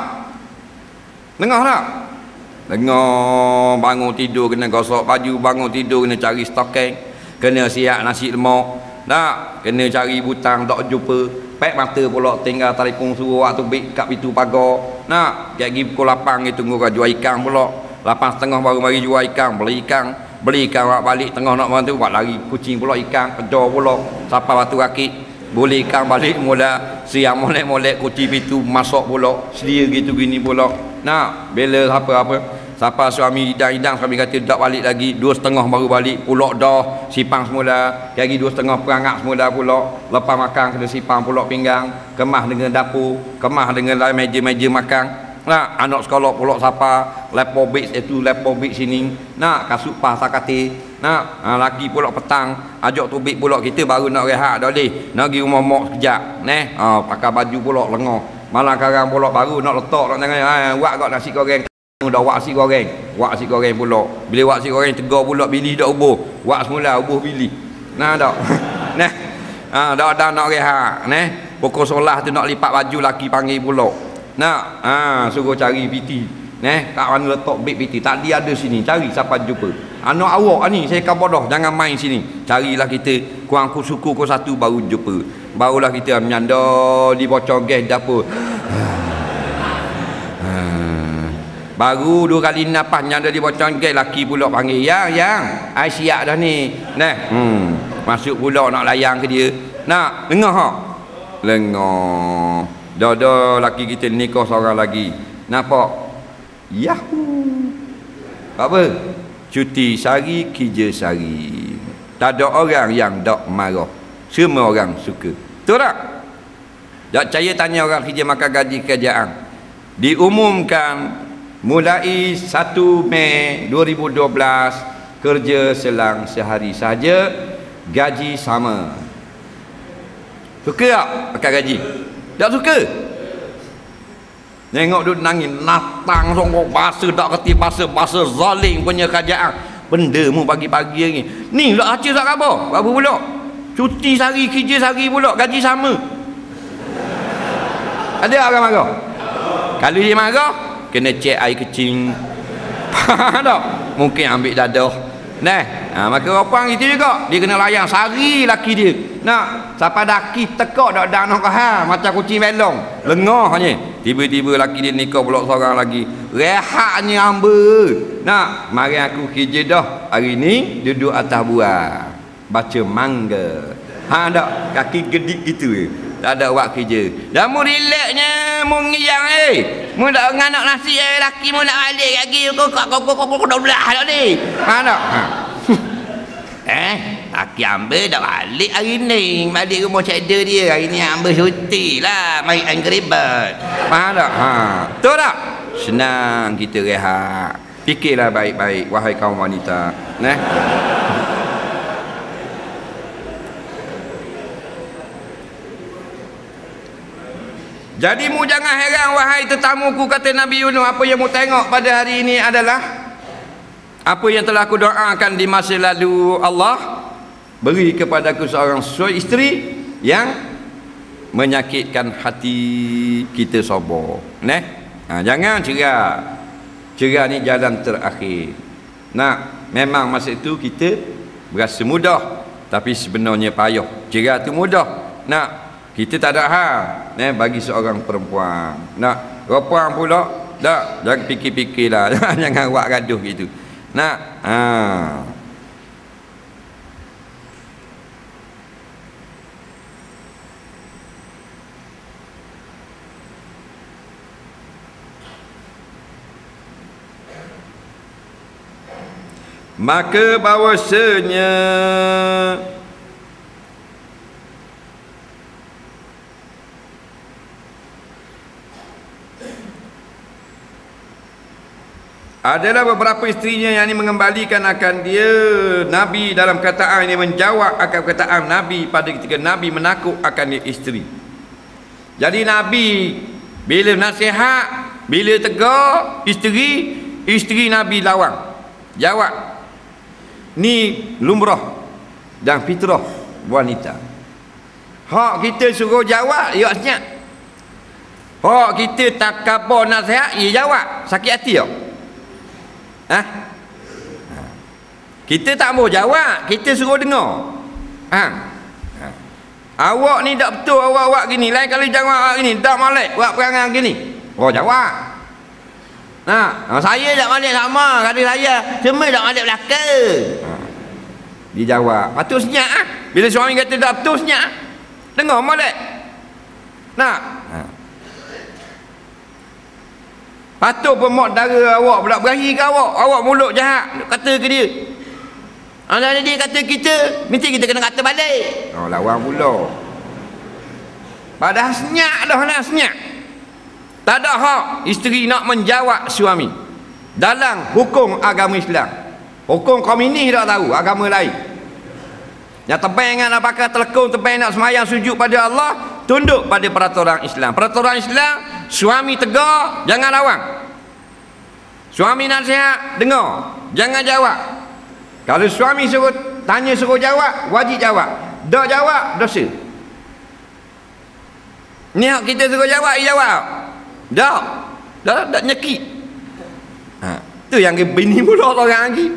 [SPEAKER 2] Lengah, bangun tidur kena gosok baju, bangun tidur kena cari stokeng, kena siap nasi lemak. Tak, kena cari butang tak jumpa. Pek mata pula tinggal telefon suruh waktu bik kat pintu pagar. Pergi pukul 8 dia tunggu kau jual ikan pula. 8.30 baru mari jual ikan, beli ikan balik tengah nak bantu buat lari kucing pula ikan, kejar pula. Siapa batu kaki, boleh ikan balik mula siang molek-molek kucing pintu masuk pula. Sedia gitu gini pula. Bela siapa suami hidang suami kata tak balik lagi, 2.30 baru balik pula dah sipang semula. Lagi 2.30 perangak semula pula. Lepas makan kena sipang pula pinggang, kemas dengan dapur, kemas dengan meja-meja makan. Anak sekolah pula siapa lepo bik itu lepo bik sini. Kasut pas sakati. Lagi pula petang ajak tubik pula kita baru nak rehat dah leh. Nak pergi rumah mak sekejap. Pakai baju pula lengah. Malam karang pula baru nak letak nak jangan buat kat nasi goreng. Dah buat nasi goreng pula. Bila buat nasi goreng tegar pula bili dak ubuh. Buat semula ubuh bili. Dak. Dah nak rehat. Pukul 11 tu nak lipat baju laki panggil pula. Suruh cari PT. Kat mana letak beg PT? Tak ada sini. Cari siapa jumpa. Anak awak ni saya kan bodoh, jangan main sini. Carilah kita kurang suku ko satu baru jumpa. Barulah kita menyanda di bocor gas dapur. Baru 2 kali napas nyanda di bocor gas, laki pula panggil, yang ai siap dah ni. Masuk pula nak layan ke dia. Dengar hak. Lengah. Dah laki kita nikah seorang lagi. Nampak? Yahoo. Apa? Cuti sehari, kerja sehari. Tak ada orang yang tak marah. Semua orang suka. Betul tak? Tak percaya tanya orang kerja makan gaji kerajaan. Diumumkan mulai 1 Mei 2012 kerja selang sehari saja, gaji sama. Suka tak pakai gaji? Tak suka. Tengok duduk nangis natang songkok bahasa tak kerti bahasa zalim punya kerajaan. Benda mu pagi-pagi ni. Ni lah acil tak apa? Apa pula? Cuti sehari, kerja sehari pula, gaji sama. Ada orang marah? Kalau dia marah, kena cek air kecing. Faham tak? Mungkin ambil dadah. Maka orang itu juga dia kena layan sehari laki dia. Siapa daki tekak dak dak nak macam kucing belong. Lengah hanya. Tiba-tiba laki dia nikah pula seorang lagi. Rehatnya hamba. Mari aku kerja dah. Hari ni duduk atas buah. Baca mangga. Tak kaki gedik gitu. Tak ada buat kerja. Dah mu relaxnya mu ngiyang mu dak nganak nasi laki mu nak balik lagi kok dah belah dak ni. Mana? Laki ambil dak balik hari ni. Balik rumah cedera dia hari ni ambil cuti lah main Angry Bird. Faham tak? Betul tak? Senang kita rehat. Fikirlah baik-baik wahai kaum wanita. Jadi mu jangan heran wahai tetamuku, kata Nabi Yunus, apa yang mu tengok pada hari ini adalah apa yang telah aku doakan di masa lalu. Allah beri kepadaku seorang isteri yang menyakitkan hati kita sabar. Jangan cerai. Cerai ni jalan terakhir. Memang masa itu kita berasa mudah, tapi sebenarnya payah. Cerai tu mudah. Kita tak ada hal bagi seorang perempuan. Perempuan pula jangan fikir-fikirlah. Jangan buat gaduh gitu. Maka bahawasanya adalah beberapa isterinya yang ini mengembalikan akan dia. Nabi dalam kataan ini menjawab akan perkataan Nabi pada ketika Nabi menakut akan dia isteri. Jadi Nabi bila nasihat, bila tegur isteri Nabi lawang. Jawab. Ni lumrah dan fitrah wanita. Hak kita suruh jawab, ya senyap. Hak kita tak kabar nasihat, ya jawab. Sakit hati tak? Kita tak mau jawab, kita suruh dengar. Awak ni tak betul, awak gini. Lain kali jawab awak gini, tak molek buat perangai gini. Jawab. Saya tak molek sama kata saya, cuma tak molek belakang. Dia jawab. Patut senyap. Bila suami kata tak betul, senyap. Dengar molek. Patut pemak dara awak pula berahi ke awak mulut jahat kata ke dia. Dia kata kita, mesti kita kena kata balik. Lawan pula. Padahal senyap dah nak senyap. Tak ada hak isteri nak menjawab suami dalam hukum agama Islam. Hukum komunis tak tahu, agama lain. Yang tebang nak pakai telekung, tebang nak semayang sujud pada Allah, tunduk pada peraturan Islam. Peraturan Islam, suami tegar, jangan lawan. Suami nasihat, dengar, jangan jawab. Kalau suami suruh tanya, suruh jawab, wajib jawab. Tak jawab, dosa. Ni hak kita suruh jawab, jawab. Tak nyekik. Tu yang bini pula orang lagi.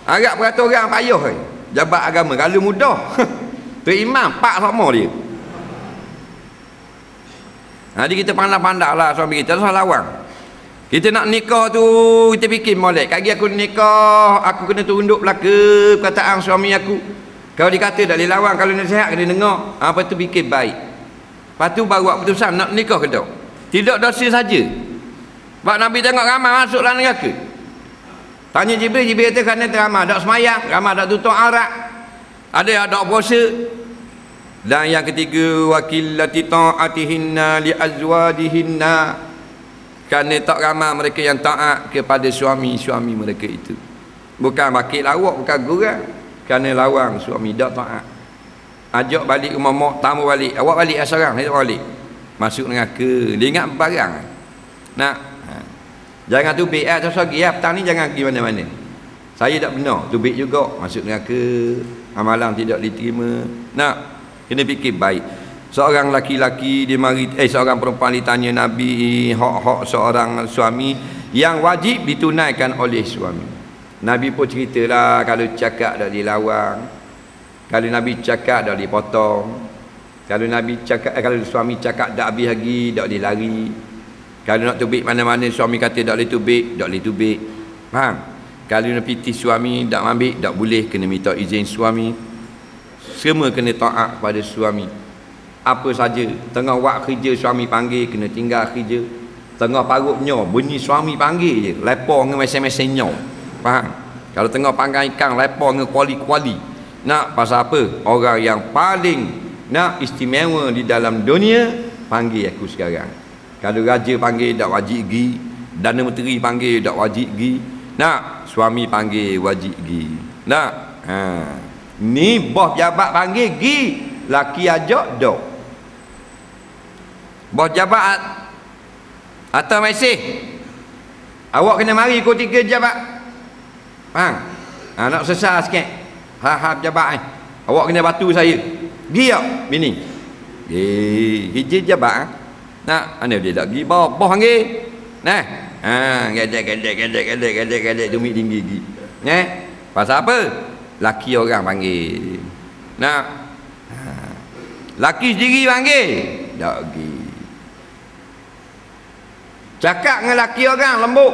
[SPEAKER 2] Agak peraturan payah jabat agama kalau mudah. Tu imam pak sama dia. Jadi kita pandang-pandang lah suami kita salah lawang. Kita nak nikah tu kita fikir molek. Kaki aku nikah, aku kena tunduk belaka perkataan suami aku. Kalau dikata tak boleh lawang, kalau nasihat kena dengar. Apa tu fikir baik. Lepas tu baru buat keputusan nak nikah ke tak. Tidak dosa saja. Sebab Nabi tengok ramai masuk dalam neraka. Tanya Jibril, Jibril kata kerana ramai tak semayang, ramai tak tutup aurat, ada yang tak puasa. Dan yang ketiga, wakillati ta'atihinna li azwajihinna, kerana tak ramai mereka yang taat kepada suami-suami mereka itu. Bukan bakit lawak, bukan gurang, kerana lawang suami tak taat. Ajak balik rumah mak, tamu balik, awak balik seorang, saya tak balik. Masuk neraka, dia ingat barang. Jangan tubik sagi petang ni jangan pergi mana-mana. Saya tak benar, tubik juga masuk neraka, amalan tidak diterima. Kena fikir baik. Seorang laki-laki dia mari seorang perempuan ditanya Nabi hak-hak seorang suami yang wajib ditunaikan oleh suami. Nabi pun ceritalah kalau cakap dah dilawang, kalau Nabi cakap dah dipotong, kalau Nabi cakap kalau suami cakap dak habis lagi, dak dilari. Kalau nak tubik mana-mana suami kata dak boleh tubik, dak boleh tubik. Faham? Kalau nak piti suami dak ambil, dak boleh, kena minta izin suami. Semua kena taat pada suami. apa saja. Tengah buat kerja suami panggil kena tinggal kerja. Tengah parutnya bunyi suami panggil je, lepo dengan mesin-mesinnya. Faham? Kalau tengah panggang ikan lepo dengan kuali-kuali. Nak pasal apa? Orang yang paling nak istimewa di dalam dunia panggil aku sekarang. Kalau raja panggil tak wajib pergi, Perdana Menteri panggil tak wajib pergi, nak suami panggil wajib pergi. Nak ni bos jabat panggil pergi, laki ajak dok. Bos jabat atau mesej, awak kena mari pukul 3 jabat. Faham? Nak sesat sikit. Jabat awak kena bantu saya. Pergi tak bini? Kerja jabat. Nak mana dia tak pergi, bos panggil. Nah, gedek tumit tinggi pergi. Pasal apa? Laki orang panggil. Nak laki sendiri panggil tak pergi. Cakap dengan laki orang lembut,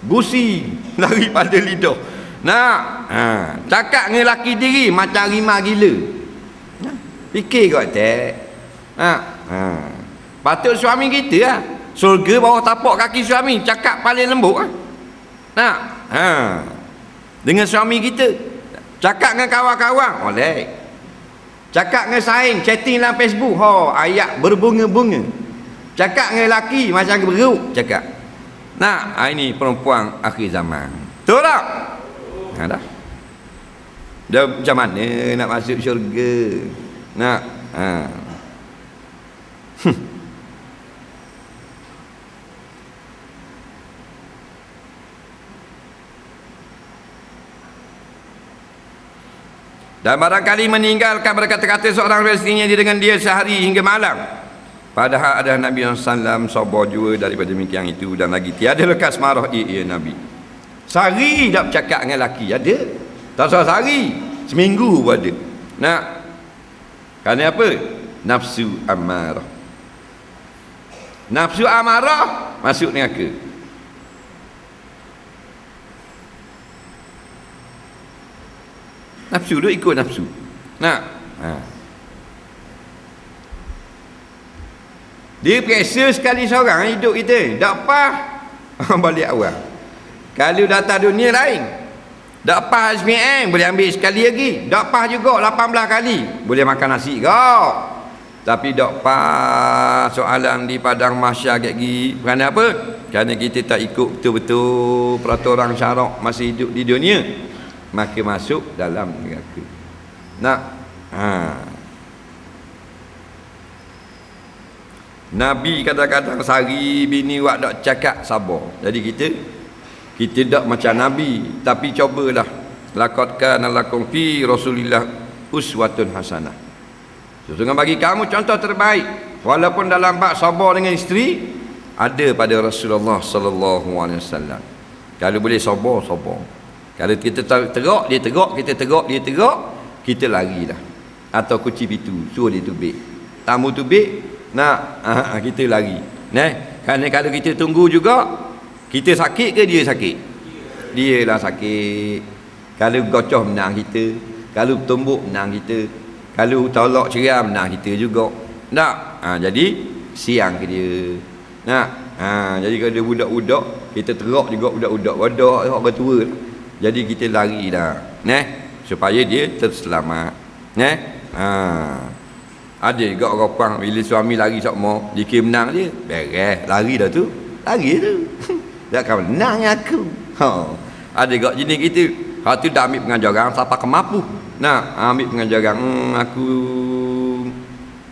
[SPEAKER 2] gusi lari pada lidah. Nak cakap dengan laki diri macam rimau gila. Fikir kau tak? Patut suami kita lah. Surga bawah tapak kaki suami, cakap paling lembut lah. Nak dengan suami kita. Cakap dengan kawan-kawan, boleh. Cakap dengan saing, chatting dalam Facebook, ayat berbunga-bunga. Cakap dengan lelaki macam beruk cakap. Nak ini perempuan akhir zaman. Betul tak? Dah. Dah macam mana nak masuk syurga? Nak dan barangkali meninggalkan berkata-kata seorang istrinya dengan dia sehari hingga malam. Padahal ada Nabi SAW sabar jua daripada demikian itu, dan lagi tiada lekas marah Nabi. Sehari tak bercakap dengan lelaki ada. Tak salah sehari, seminggu pun ada. Nak kerana apa? Nafsu amarah. Nafsu amarah masuk neraka. Nafsu tu ikut nafsu. Nak dia periksa sekali seorang hidup kita. Tak apa balik awal. Kalau datang dunia lain, tak apa SPM boleh ambil sekali lagi. Tak apa juga 18 kali boleh makan nasi kau. Tapi tak apa soalan di padang mahsyar lagi. Kerana apa? Kerana kita tak ikut betul-betul peraturan syarak masih hidup di dunia, maka masuk dalam neraka. Nak Nabi kadang-kadang sehari bini wak tak cakap sabar. Jadi kita tak macam Nabi, tapi cobalah. Laqad kana lakum fi Rasulillah uswatun hasanah. Sesungguhnya bagi kamu contoh terbaik, walaupun dalam bab sabar dengan isteri, ada pada Rasulullah sallallahu alaihi wasallam. Kalau boleh sabar. Kalau kita teruk, dia teruk, kita teruk, dia teruk, kita larilah. Atau kunci pintu, suruh dia tubik. Tamu tubik, nak kita lari. Kerana kalau kita tunggu juga, kita sakit ke dia sakit? Dia lah sakit. Kalau gocoh menang kita, kalau tumbuk menang kita, kalau tolak cerai menang kita juga. Tak? Jadi siang ke dia. Nak? Jadi kalau dia budak-budak, kita teruk juga budak-budak orang tua. Jadi kita lari dah. Supaya dia terselamat. Ada juga orang perang bila suami lari sama, dia menang dia, beres, lari dah tu. Lari tu. Takkan menang aku. Ada juga jenis gitu. Hak tu dah ambil pengajaran siapa kemampu. Nak ambil pengajaran aku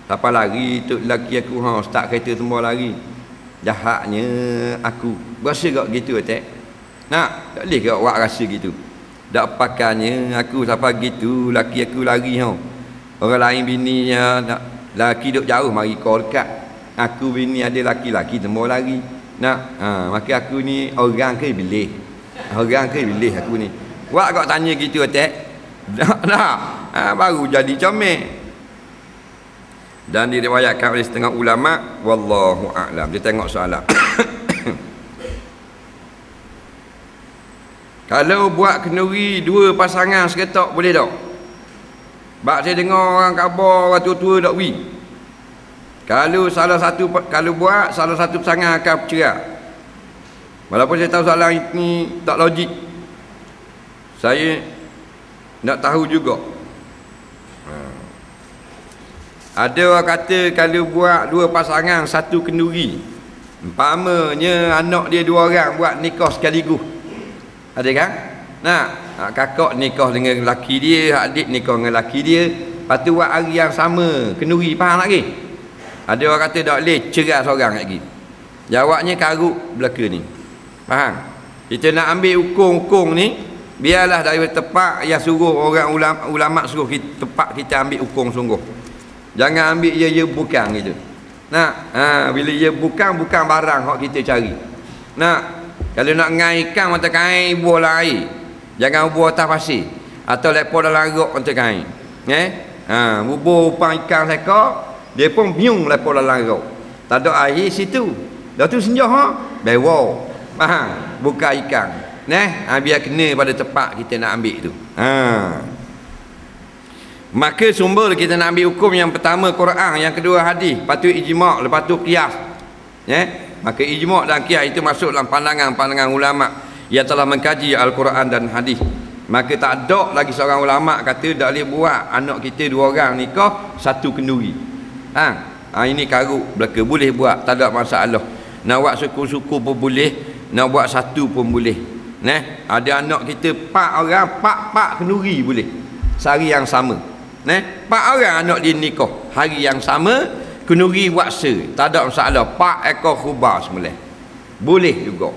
[SPEAKER 2] siapa lari tu lelaki aku start kereta semua lari. Jahatnya aku. Rasa gak gitu tak? Nak tak boleh ke awak rasa gitu. Tak pakainya aku siapa gitu lelaki aku lari Orang lain bininya laki duk jauh mari kau dekat. Aku bini ada laki-laki semua lari. Nak maka aku ni orang ke bilih. Orang ke bilih aku ni. Wak kau tanya gitu tak? Tak. Baru jadi comel. Dan diriwayatkan oleh setengah ulama, wallahu a'lam. Dia tengok soalan. Kalau buat kenduri dua pasangan seketok boleh tak? Sebab saya dengar orang khabar orang tua-tua tak pergi. Kalau buat salah satu pasangan akan bercerai. Walaupun saya tahu soalan ini tak logik, saya nak tahu juga. Ada orang kata kalau buat dua pasangan satu kenduri, umpamanya anak dia dua orang buat nikah sekaligus, ada kan? Nah, kakak nikah dengan lelaki dia, adik nikah dengan lelaki dia, lepas tu buat hari yang sama kenduri, faham lagi? Ada orang kata tak boleh cerai seorang lagi. Jawabnya karut belaka ni, faham? Kita nak ambil hukum-hukum ni, biarlah dari tepat yang suruh orang ulama suruh kita, tepat kita ambil hukum sungguh. Jangan ambil ya bukan gitu. Nah, bila ya bukan barang hak kita cari. Nah, kalau nak ngai ikan mata kain buah dalam air, jangan buah atas pasir atau lepo dalam rok mata kain. Bubur upang ikan lekor, dia pun biung lepo dalam rok. Tak ada air situ. Dah tu senjah bewo. Faham? Buka ikan. Biar kena pada tempat kita nak ambil tu. Maka sumber kita nak ambil hukum yang pertama Quran, yang kedua hadis, lepas tu ijma', lepas tu qiyas. Maka ijma' dan qiyas itu masuk dalam pandangan ulama yang telah mengkaji Al-Quran dan hadis. Maka tak ada lagi seorang ulama kata tak boleh buat anak kita dua orang nikah satu kenduri. Ini karut belaka, boleh buat, tak ada masalah. Nak buat suku-suku pun boleh, nak buat satu pun boleh. Ada anak kita 4 orang, 4 kenduri boleh sehari yang sama. 4 orang anak dia nikah hari yang sama, kenduri waksa, tak ada masalah. 4 ekor khubah semula boleh juga.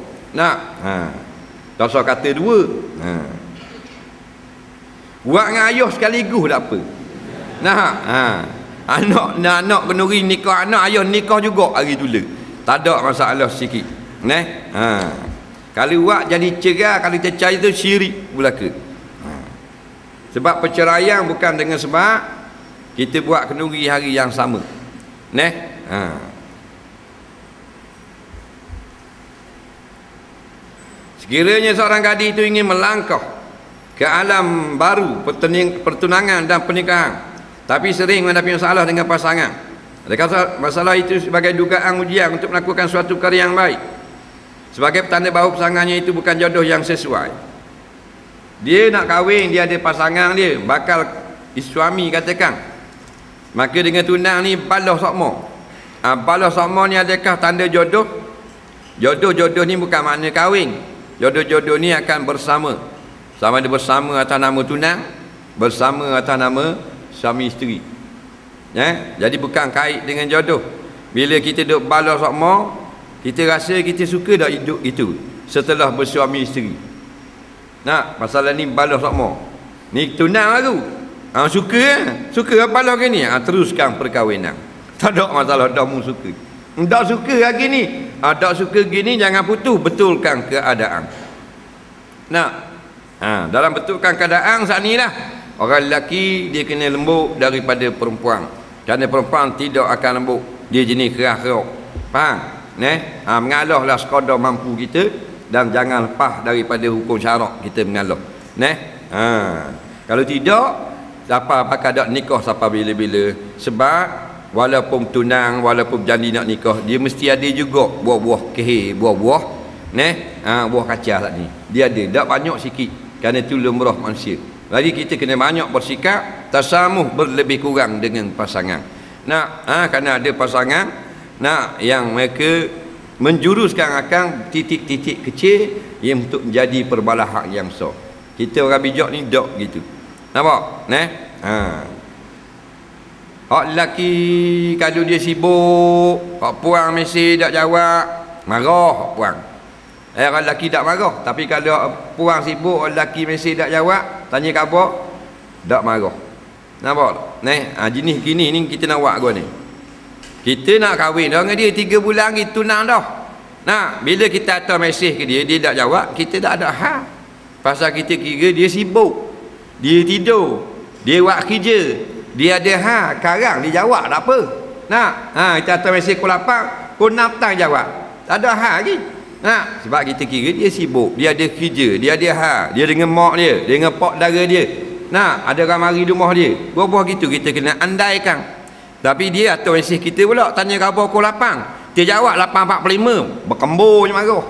[SPEAKER 2] Tak usah kata 2. Buat dengan ayah sekaligus tak apa. Anak kenduri nikah anak, ayah nikah juga hari tu. Tak ada masalah sikit. Kalau buat jadi cerai, kalau tercari tu syirik belaka. Sebab perceraian bukan dengan sebab kita buat kenduri hari yang sama. Sekiranya seorang gadis itu ingin melangkah ke alam baru pertunangan dan pernikahan, tapi sering menghadapi masalah dengan pasangan, adakah masalah itu sebagai dugaan ujian untuk melakukan suatu karya yang baik, sebagai petanda bahawa pasangannya itu bukan jodoh yang sesuai? Dia nak kahwin, dia ada pasangan dia, bakal suami katakan. Maka dengan tunang ni balah sokmo. Balah sokmo ni adakah tanda jodoh? Jodoh ni bukan makna kahwin. Jodoh ni akan bersama. Sama ada bersama atas nama tunang, bersama atas nama suami isteri. Jadi bukan kait dengan jodoh. Bila kita duduk balah sokmo, kita rasa kita suka dah hidup itu setelah bersuami isteri. Masalah ni balah sokmo. Ni tunang lagu. Suka balah ke ni? Teruskan perkahwinan. Tak ada masalah, dah mu suka. Tak suka lagi ni. Tak suka gini, jangan putus, betulkan keadaan. Dalam betulkan keadaan saat ni lah, orang lelaki dia kena lembut daripada perempuan. Kerana perempuan tidak akan lembut, dia jenis keras-keras. Faham? Mengalahlah sekadar mampu kita, dan jangan lepas daripada hukum syarak kita mengalah. Kalau tidak, siapa pakai dak nikah siapa bila-bila. Sebab walaupun tunang, walaupun janji nak nikah, dia mesti ada juga buah-buah kehir, buah-buah buah kacang saat ni. Dia ada, tak banyak sikit. Kerana itu lumrah manusia. Jadi kita kena banyak bersikap tasamuh, berlebih kurang dengan pasangan. Kerana ada pasangan yang mereka menjuruskan akan titik-titik kecil yang untuk menjadi perbalahan yang besar. Kita orang bijak ni dok gitu. Nampak? Hak lelaki kalau dia sibuk, hak puang mesej tak jawab, marah hak puang. Orang lelaki tak marah, tapi kalau puang sibuk, lelaki mesej tak jawab, tanya khabar, tak marah. Nampak? Jenis gini ni kita nak buat gua ni. Kita nak kahwin dah dengan dia 3 bulan lagi tunang dah. Bila kita hantar mesej ke dia, dia tak jawab, kita tak ada hal. Pasal kita kira dia sibuk, dia tidur, dia buat kerja, dia ada hal. Sekarang dia jawab tak apa. Kita hantar mesej pukul 8, pukul 6 petang jawab, tak ada hal lagi. Sebab kita kira dia sibuk, dia ada kerja, dia ada hal, dia dengan mak dia, dengan pak dara dia. Ada orang mari rumah dia. Buah-buah gitu kita kena andaikan. Tapi dia atau mesej kita pula tanya khabar pukul 8. Dia jawab 8.45. Berkembur je marah.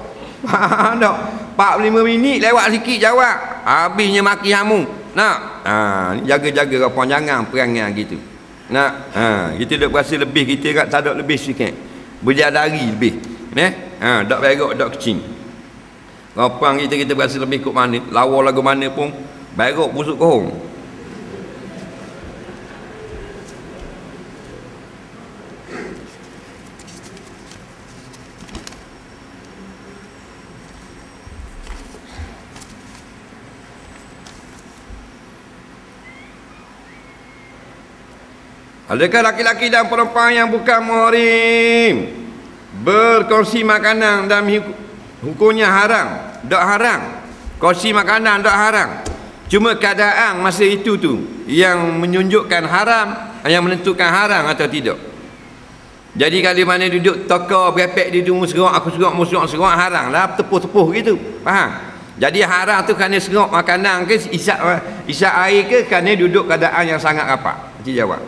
[SPEAKER 2] Faham tak? 45 minit lewat sikit jawab. Habisnya maki hamu. Nak? Ni jaga-jaga apa jangan perangai gitu. Nak? Kita dok berasa lebih, kita tak ada lebih sikit. Berjadari lebih. Dak berok dak kecil. Rapang kita berasa lebih kot mana, lawa lagu mana pun berok busuk kohong. Adakah laki-laki dan perempuan yang bukan muhrim berkongsi makanan dan hukumnya haram? Tak haram. Kongsi makanan tak haram. Cuma keadaan masa itu tu yang menunjukkan haram, yang menentukan haram atau tidak. Jadi kalau mana duduk toko berepek dia tu serok, aku serok haram lah, tepuh-tepuh gitu. Faham? Jadi haram tu kerana serok makanan ke isap air ke kerana duduk keadaan yang sangat rapat? Cik jawab.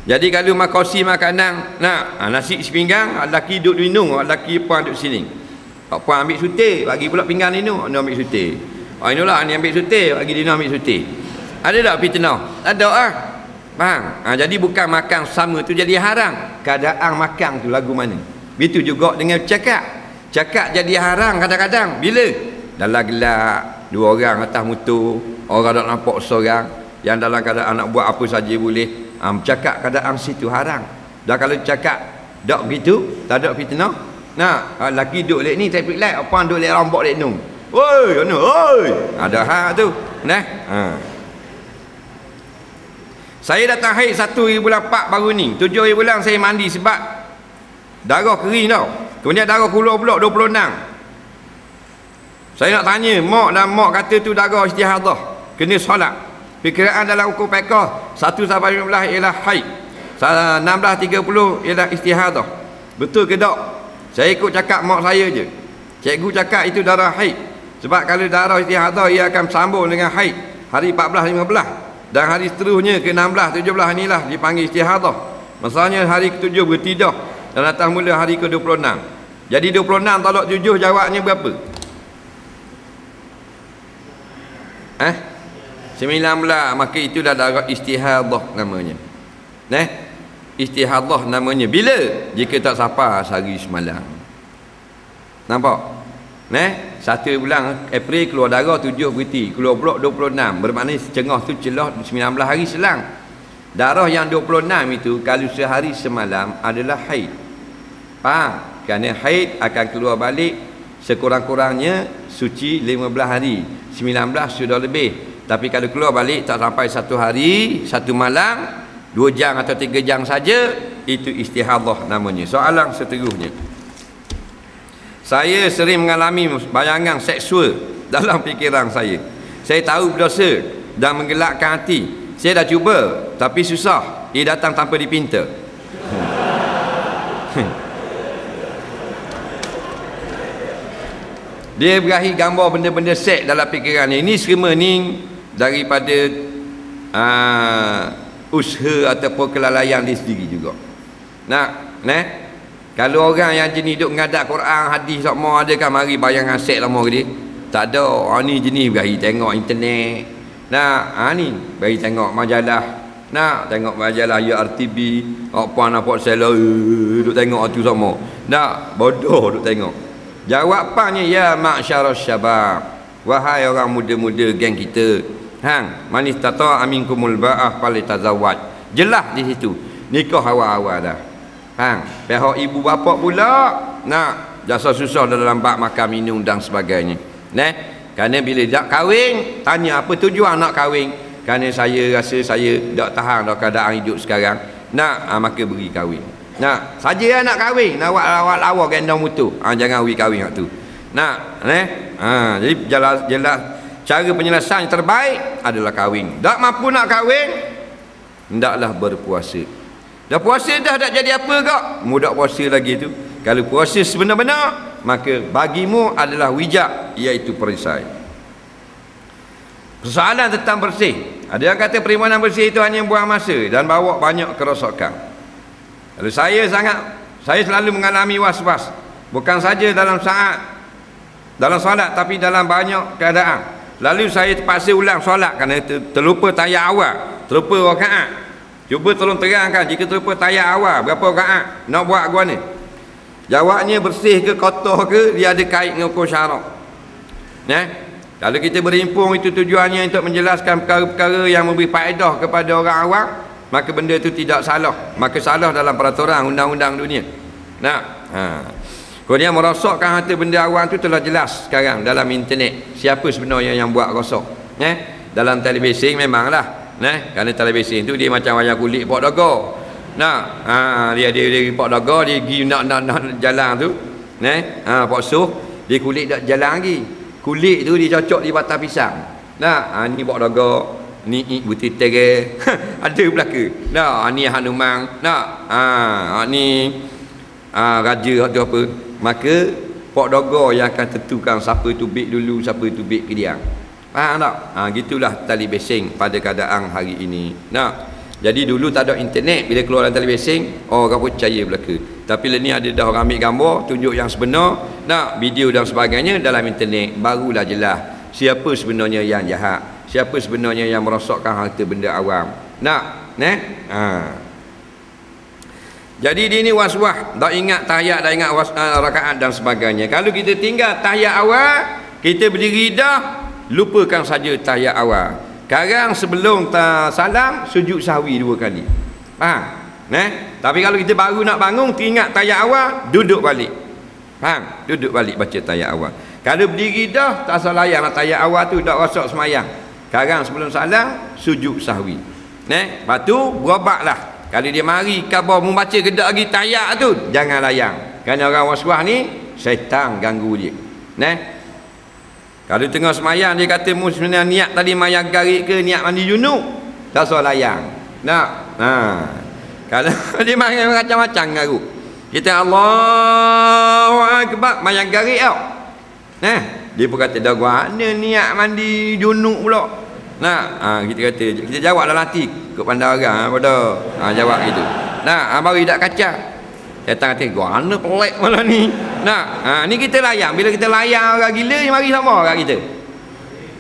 [SPEAKER 2] Jadi kalau makosi makanan nasi sepinggang, lelaki duduk minum, lelaki puan duduk sini, puan ambil sutir bagi pula pinggan minum, dia ambil sutir, inilah ni ambil sutir bagi dia ambil sutir. Ada tak fitnah? Ada ah. Faham? Jadi bukan makan sama tu jadi haram, keadaan makan tu lagu mana. Begitu juga dengan cakap jadi haram kadang-kadang bila dalam gelap dua orang atas motor, orang tak nampak seorang yang dalam keadaan nak buat apa saja boleh, bercakap keadaan situ haram. Dan kalau cakap tak begitu, tak ada fitnah. Laki duduk lek ni traffic light, apa duduk lek rambut lek nung. Oi, mana oi? Ada hak tu. Saya datang haid 1 bulan 4 baru ni. 7 bulan saya mandi sebab darah kering tau. Kemudian darah keluar pula 26. Saya nak tanya, mak dan mak kata tu darah istihadah, kena solat. Perkiraan dalam hukum fiqh 1-15 ialah haid, 16-30 ialah istihadah. Betul ke tak? Saya ikut cakap mak saya je. Cikgu cakap itu darah haid. Sebab kalau darah istihadah ia akan sambung dengan haid hari 14-15, dan hari seterusnya ke 16-17 inilah dipanggil istihadah. Masalahnya hari ke-7 bertidah dan atas mula hari ke-26. Jadi 26 tolak 7 jawabnya berapa? 19, maka itulah darah istihadah namanya. Istihadah namanya bila? Jika tak sampai sehari semalam. Nampak? 1 bulan April keluar darah 7 beriti, keluar pula 26, bermakna setengah tu celah 19 hari selang. Darah yang 26 itu kalau sehari semalam adalah haid. Faham? Kerana haid akan keluar balik sekurang-kurangnya suci 15 hari, 19 sudah lebih. Tapi kalau keluar balik tak sampai 1 hari, 1 malam, 2 jam atau 3 jam saja, itu istihadah namanya. Soalan seterusnya, saya sering mengalami bayangan seksual dalam fikiran saya. Saya tahu berdosa dan menggelakkan hati. Saya dah cuba tapi susah. Ia datang tanpa dipinta. Dia berakhir gambar benda-benda seks dalam fikiran ini. Semua ni daripada usaha ataupun kelalaian dia sendiri juga. Kalau orang yang jenis duk mengadap Quran, hadis semua ada kan mari bayangan seks lama ke dia? Tak ada. Ni jenis berakhir tengok internet. Ni berakhir tengok majalah. Tengok majalah URTB, apa nampak seller duk tengok tu semua. Bodoh duk tengok. Jawapannya ya ma'syarus syabab, wahai orang muda-muda geng kita, man istata aminkumul ba'ah falitazawwaj. Jelas di situ nikah awal-awal dah. Pihak ibu bapa pula jasa susah dalam bab makan minum dan sebagainya. Kerana bila dak kahwin, tanya apa tujuan nak kahwin? Kerana saya rasa saya tak tahan dah keadaan hidup sekarang, maka beri kahwin. Saja nak kahwin, nak awak gendong mutu, jangan wi kahwin hak tu. Jadi jelas cara penyelesaian yang terbaik adalah kahwin. Tak mampu nak kahwin, hendaklah berpuasa. Dah puasa dah tak jadi apa kak? Mudah puasa lagi tu. Kalau puasa sebenar-benar, maka bagimu adalah wijak, iaitu perisai. Persoalan tentang bersih. Ada yang kata perimonan bersih itu hanya buang masa dan bawa banyak kerosakan. Kalau saya selalu mengalami was-was, bukan saja dalam solat tapi dalam banyak keadaan. Lalu saya terpaksa ulang solat kerana terlupa tayar awal, terlupa rakaat. Cuba tolong terangkan, jika terlupa tayar awal berapa rakaat nak buat gua ni? Jawabnya bersih ke kotor ke, dia ada kait dengan hukum syarak. Kalau kita berhimpun itu tujuannya untuk menjelaskan perkara-perkara yang memberi faedah kepada orang awam, maka benda itu tidak salah. Maka salah dalam peraturan undang-undang dunia. Kemudian merosakkan harta benda awam itu telah jelas sekarang dalam internet. Siapa sebenarnya yang buat rosak? Dalam televisi memanglah. Kerana televisi itu dia macam wayang kulit Pak Daga. Dia Pak Daga, dia pergi nak jalan tu. Pak Soh, dia kulit tak jalan lagi. Kulit tu dia cocok di batang pisang. Ni Pak Daga, ni butir tere. Ada belaka. Ni Hanuman. Ni raja atau apa. Maka Pak Daga yang akan tentukan siapa tu baik dulu, siapa tu baik kediang. Faham tak? Gitulah tali bising pada keadaan hari ini. Jadi dulu tak ada internet, bila keluar dalam tali bising, orang percaya belaka. Tapi lah ni ada dah orang ambil gambar, tunjuk yang sebenar, video dan sebagainya dalam internet, barulah jelas siapa sebenarnya yang jahat, siapa sebenarnya yang merosakkan harta benda awam. Jadi dia ni was-was, tak ingat tahiyat, tak ingat rakaat dan sebagainya. Kalau kita tinggal tahiyat awal, kita berdiri dah, lupakan saja tahiyat awal. Sekarang sebelum salam, sujud sahwi 2 kali. Faham? Tapi kalau kita baru nak bangun, teringat tahiyat awal, duduk balik. Faham? Duduk balik baca tahiyat awal. Kalau berdiri dah, tak salah yang tahiyat awal tu tak rosak semayang. Sekarang sebelum salam, sujud sahwi. Lepas tu berobatlah. Kalau dia mari khabar membaca kedak lagi tahiyat tu, jangan layang. Kerana orang was-was ni syaitan ganggu dia. Kalau tengah semayang dia kata sebenarnya niat tadi mayang garik ke niat mandi junub, tak salah layang. Kalau dia mari macam-macam garu. Kita Allahu Akbar mayang garik tau. Dia pun kata dah gua mana niat mandi junub pula. Kita kata, kita jawab dalam hati ikut pandang orang pada jawab gitu. Baru tak kacau. Datang kata gua mana pelik malah ni. Ni kita layan. Bila kita layan orang gila, dia mari sama orang kita.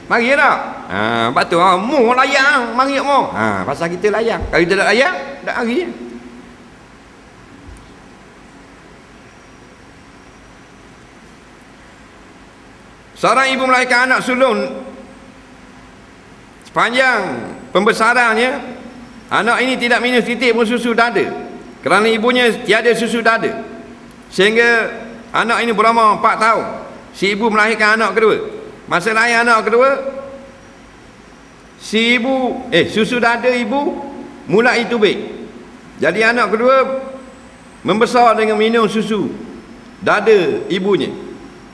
[SPEAKER 2] Mari tak? Lepas tu mu layan, mari mu. Pasal kita layan. Kalau kita tak layan, tak mari. Seorang ibu melahirkan anak sulung. Sepanjang pembesarannya, anak ini tidak minum titik pun susu dada, kerana ibunya tiada susu dada. Sehingga anak ini berumur 4 tahun. Si ibu melahirkan anak kedua. Masa lahir anak kedua, si ibu susu dada ibu mulai tubik. Jadi anak kedua membesar dengan minum susu dada ibunya.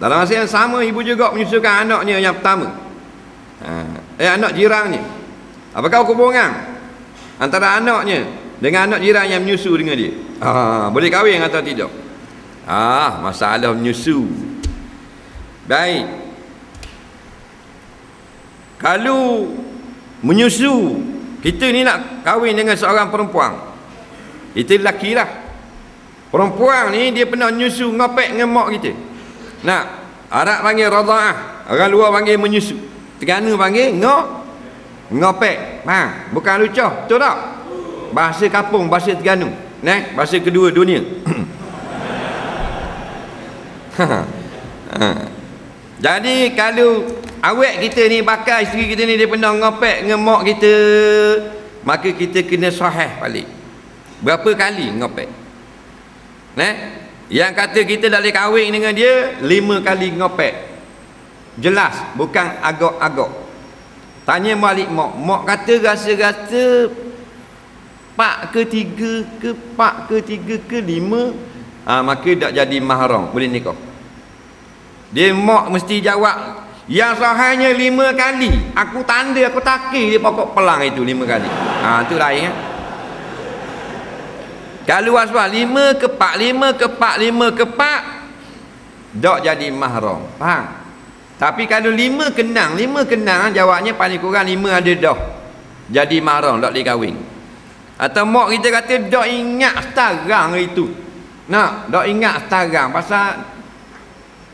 [SPEAKER 2] Dalam masa yang sama, ibu juga menyusukan anaknya yang pertama, anak jirannya. Apakah hubungan antara anaknya dengan anak jiran yang menyusu dengan dia? Boleh kahwin atau tidak? Masalah menyusu. Baik. Kalau menyusu, kita ni nak kahwin dengan seorang perempuan, kita lelaki lah. Perempuan ni dia pernah menyusu ngopek dengan mak kita. Arab panggil radha'ah, orang luar panggil menyusu, Terengganu panggil ngopek. Bukan lucah, betul tak? Bahasa kampung, bahasa Terengganu, bahasa kedua dunia. Jadi kalau awet kita ni, bakal isteri kita ni dia pernah ngopek dengan mak kita, maka kita kena sahih balik. Berapa kali ngopek? Yang kata kita dah boleh kahwin dengan dia 5 kali ngopek. Jelas, bukan agak-agak. Tanya balik mak kata rasa-rasa 4 ke 3 ke 4 ke 3 ke 5, maka tak jadi mahram, boleh nikah. Dia mak mesti jawab yang sahihnya 5 kali. Aku tanda, aku takir dia pokok pelang itu 5 kali. Itu lain. Kalau waswas 5 ke 4, 5 ke 4, 5 ke 4, tak jadi mahram. Faham? Tapi kalau 5 kenang, jawabnya paling kurang 5 ada dah. jadi mahram, tak boleh kahwin. Atau mak kita kata dak ingat setarang itu. Nak, dak ingat setarang pasal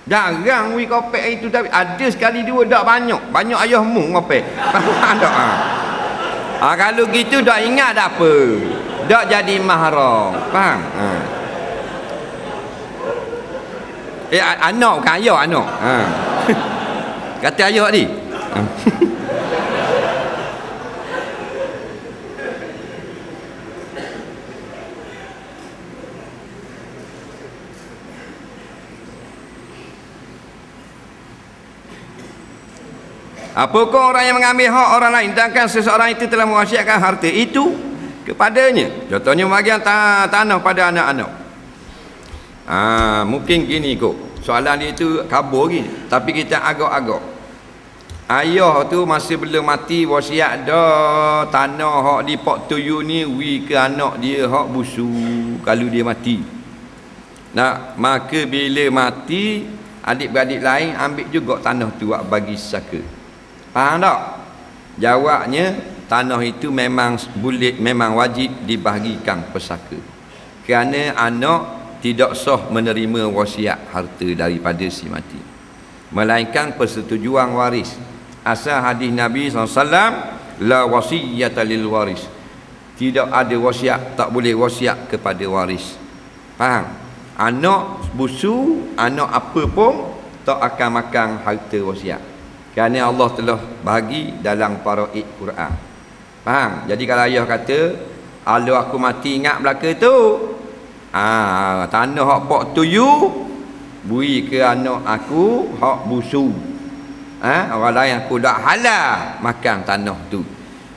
[SPEAKER 2] jarang we kopek itu, tapi ada sekali dua dak banyak. Banyak ayahmu ngopek. Faham tak? Kalau gitu dak ingat dak apa. Dak jadi mahram. Faham? Anak bukan ayah, anak. Kata ayah tadi. Apakah orang yang mengambil hak orang lain sedangkan seseorang itu telah mewasiatkan harta itu kepadanya? Contohnya bahagian tanah pada anak-anak. Mungkin gini kok. Soalan dia itu kabur gini, tapi kita agak-agak. Ayah tu masih belum mati wasiat dah tanah hak di Pok Tuyu ni wi ke anak dia hak busu kalau dia mati. Nah, maka bila mati adik-beradik lain ambil juga tanah tu buat bagi saka. Faham tak? Jawabnya tanah itu memang boleh, memang wajib dibahagikan pesaka. Kerana anak tidak sah menerima wasiat harta daripada si mati, melainkan persetujuan waris. Asal hadis Nabi SAW, la wasiyata lil waris. Tidak ada wasiat, tak boleh wasiat kepada waris. Faham? Anak busu, anak apa pun tak akan makan harta wasiat. Kerana Allah telah bahagi dalam paraid Quran. Faham? Jadi kalau ayah kata, kalau aku mati ingat belaka tu, tanah hak Pok Tuyu bui ke anak aku hak busu. Orang lain aku tak halal makan tanah tu.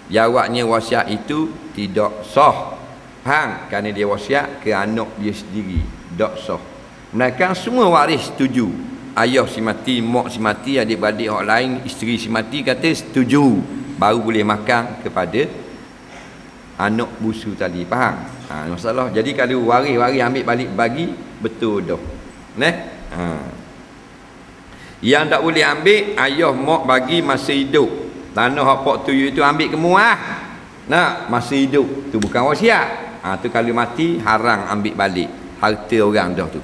[SPEAKER 2] Jawabnya wasiat itu tidak sah. Faham? Kerana dia wasiat ke anak dia sendiri, tak sah. Mereka semua waris setuju. Ayah si mati, mak si mati, adik-beradik orang lain, isteri si mati kata setuju, baru boleh makan kepada anak busu tadi. Faham? Masalah. Jadi kalau waris-waris ambil balik bagi, betul dah. Yang tak boleh ambil, ayah mak bagi masa hidup. Tanah hak Pok Tuyu itu ambil kemuah. Nak, masa hidup tu bukan wasiat. Tu kalau mati haram ambil balik harta orang dah tu.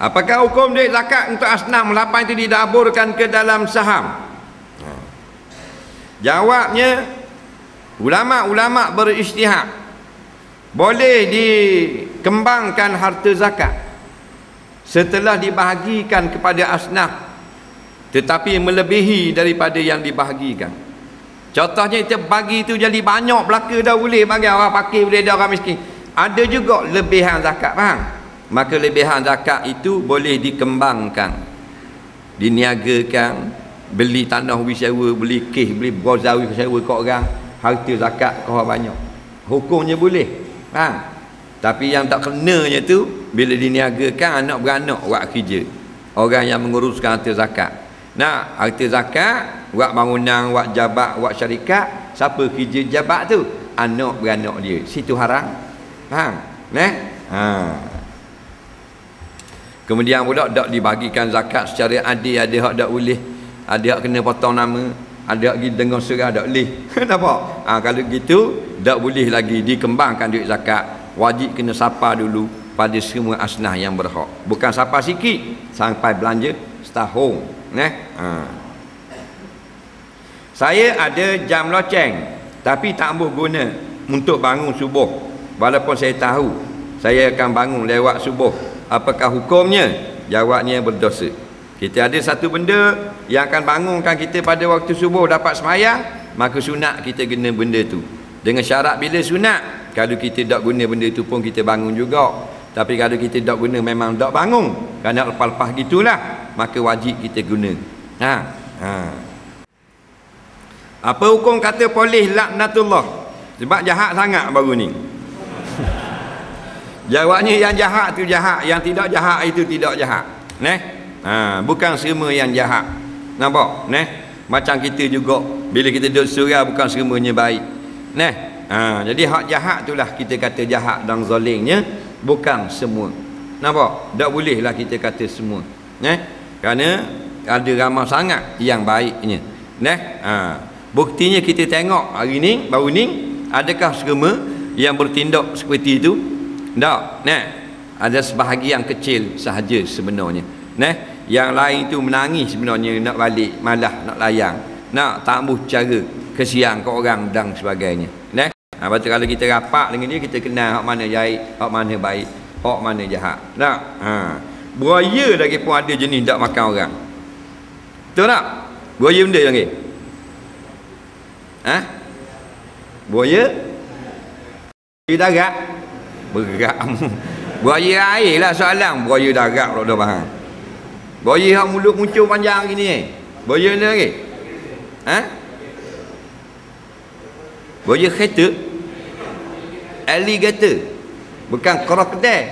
[SPEAKER 2] Apakah hukum duit zakat untuk asnaf melapan itu didaburkan ke dalam saham? Jawabnya, ulama-ulama berijtihad. Boleh dikembangkan harta zakat setelah dibahagikan kepada asnaf, tetapi melebihi daripada yang dibahagikan. Contohnya kita bagi itu jadi banyak belaka dah boleh bagi orang fakir, boleh dah orang miskin. Ada juga lebihan zakat, faham? Maka lebihan zakat itu boleh dikembangkan, diniagakan, beli tanah sewa, beli kes, beli brozawi sewa ke orang, harta zakat kau banyak. Hukumnya boleh, faham? Tapi yang tak kenanya tu bila diniagakan anak beranak buat kerja, orang yang menguruskan harta zakat. Nah, harta zakat buat bangunan, buat jabat, buat syarikat, siapa kerja jabat tu? Anak beranak dia. Situ haram, faham? Kemudian pula tak dibagikan zakat secara adil, ada hak tak boleh, ada hak kena potong nama, ada hak pergi dengar serah tak boleh. Nampak? Kalau gitu tak boleh lagi dikembangkan duit zakat. Wajib kena sapa dulu pada semua asnaf yang berhak. Bukan sapa sikit sampai belanja setahun. Saya ada jam loceng tapi tak ambuh guna untuk bangun subuh. Walaupun saya tahu saya akan bangun lewat subuh. Apakah hukumnya? Jawabnya berdosa. Kita ada satu benda yang akan bangunkan kita pada waktu subuh dapat sembahyang, maka sunat kita guna benda tu. Dengan syarat bila sunat, kalau kita tak guna benda tu pun kita bangun juga. Tapi kalau kita tak guna memang tak bangun, kerana lepas-lepas gitulah, maka wajib kita guna. Apa hukum kata polis laknatullah? Sebab jahat sangat baru ni. Jawabnya yang jahat tu jahat, yang tidak jahat itu tidak jahat. Bukan semua yang jahat. Nampak? Macam kita juga bila kita duduk surau bukan semuanya baik. Jadi hak jahat itulah kita kata jahat dan zalimnya, bukan semua. Nampak? Tak bolehlah kita kata semua. Kerana ada ramai sangat yang baiknya. Buktinya kita tengok hari ni, baru ni, adakah semua yang bertindak seperti itu? Tak. Ada sebahagian kecil sahaja sebenarnya. Yang lain tu menangis sebenarnya, nak balik, malah nak layang, nak tambuh cara kesian ke orang dan sebagainya. Lepas tu kalau kita rapat dengan dia, kita kenal hak mana baik, hak mana baik, hak mana jahat. Tak? Buaya lagi pun ada jenis tak makan orang. Betul tak? Buaya benda lagi. Buaya darat. Berat. Buaya air lah soalan. Buaya darat pula dah faham. Buaya yang mulut muncul panjang gini. Buaya ni lagi. Buaya kereta. Alligator. Bukan krokodil.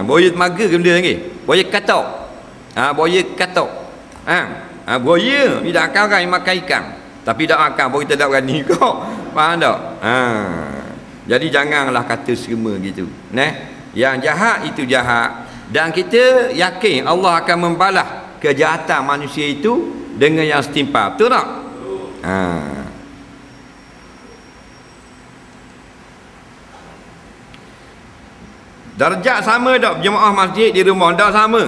[SPEAKER 2] Buaya temaga ke benda lagi? Buaya katok. Buaya katok. Buaya tidak akan orang yang makan ikan. Tapi tak akan pun kita tak berani kau. Faham tak? Jadi janganlah kata semua gitu. Yang jahat itu jahat. Dan kita yakin Allah akan membalas kejahatan manusia itu dengan yang setimpal. Betul tak? Darjat sama tak jemaah masjid di rumah? Tak sama.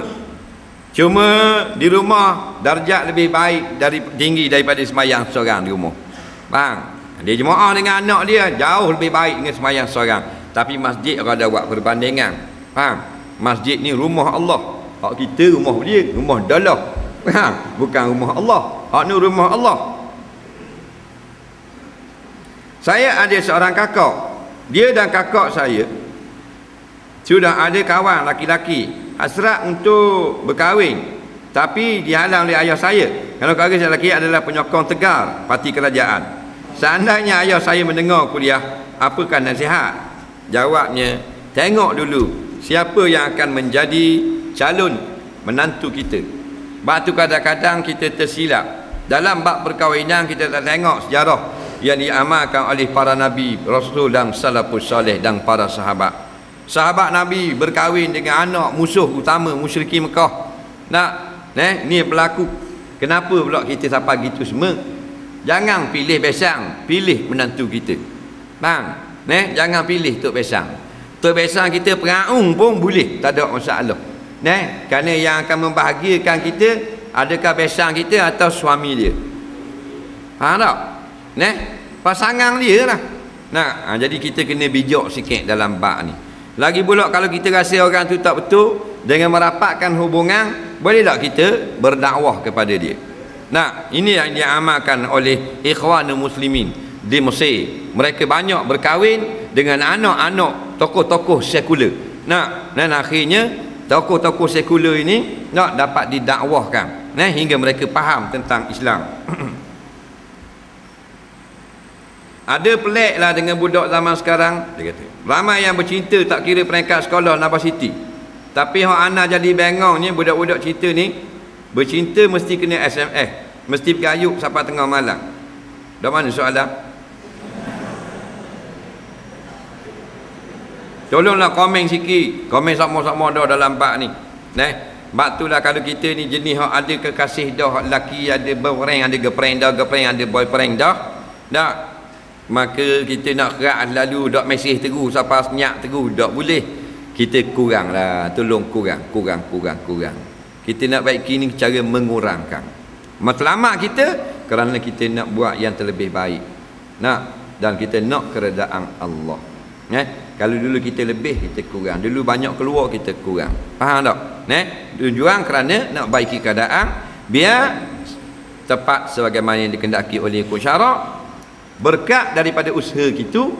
[SPEAKER 2] Cuma di rumah darjat lebih baik, tinggi daripada semayang seorang di rumah. Faham? Dia jemaah dengan anak dia jauh lebih baik dengan semayang seorang. Tapi masjid orang ada buat perbandingan. Faham? Masjid ni rumah Allah. Hak kita rumah dia, rumah dalah. Bukan rumah Allah. Hak ni rumah Allah. Saya ada seorang kakak. Dia dan kakak saya sudah ada kawan laki-laki hasrat untuk berkahwin, tapi dihalang oleh ayah saya. Kerana kawan saya lelaki adalah penyokong tegar parti kerajaan. Seandainya ayah saya mendengar kuliah, apakah nasihat? Jawabnya, tengok dulu siapa yang akan menjadi calon menantu kita. Sebab tu kadang-kadang kita tersilap. Dalam bab perkahwinan kita tak tengok sejarah yang diamalkan oleh para nabi, rasul dan salafus salih dan para sahabat. Sahabat Nabi berkahwin dengan anak musuh utama musyrikin Mekah. Ni berlaku. Kenapa pula kita sampai gitu semua? Jangan pilih besang, pilih menantu kita. Bang, jangan pilih tok besang. Tok besang kita peraung pun boleh, tak ada masalah. Kerana yang akan membahagiakan kita adakah besang kita atau suami dia. Faham tak? Pasangan dia lah. Jadi kita kena bijak sikit dalam bab ni. Lagi pula kalau kita rasa orang tu tak betul, dengan merapatkan hubungan, boleh tak kita berdakwah kepada dia. Ini yang diamalkan oleh ikhwanul muslimin di Mesir. Mereka banyak berkahwin dengan anak-anak tokoh-tokoh sekular. Dan akhirnya tokoh-tokoh sekular ini dapat didakwahkan hingga mereka faham tentang Islam. Ada pelik lah dengan budak zaman sekarang. Dia kata, ramai yang bercinta tak kira peringkat sekolah universiti. Tapi hak anak jadi bengongnya budak-budak cinta ni, bercinta mesti kena SMS, mesti bergayuk sampai tengah malam. Dah mana soalan? Tolonglah komen sikit. Komen sama-sama dah dalam bab ni. Sebab tu lah kalau kita ni jenis hak ada kekasih dah, hak lelaki ada boyfriend, ada girlfriend dah, girlfriend ada boyfriend dah. Maka kita nak kerak lalu dok mesej terus sampai senyap terus tak boleh. Kita kuranglah, tolong kurang. Kita nak baiki ni cara mengurangkan matlamat kita kerana kita nak buat yang terlebih baik. Dan kita nak keredaan Allah. Kalau dulu kita lebih, kita kurang. Dulu banyak keluar, kita kurang. Faham tak? Tujuan kerana nak baiki keadaan biar tepat sebagaimana yang dikehendaki oleh hukum syarak. Berkat daripada usaha kita,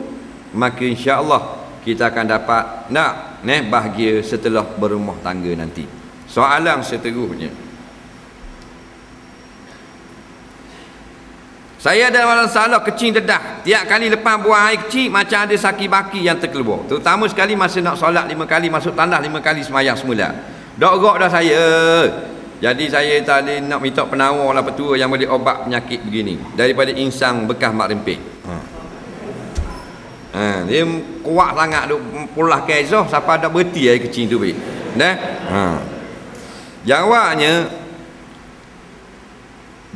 [SPEAKER 2] maka insya-Allah kita akan dapat bahagia setelah berumah tangga nanti. Soalan seterusnya, saya ada masalah kecing dedah. Tiap kali lepas buang air kecil macam ada saki baki yang terkeluar. Terutama sekali masa nak solat 5 kali, masuk tandas 5 kali semayang semula. Dok dah saya. Jadi saya tadi nak minta penawar lah petua yang boleh obat penyakit begini daripada insang bekas mak rempit. Dia kuat sangat duk pulah kezah sampai dah berhenti air kecil tu baik. Jawabnya,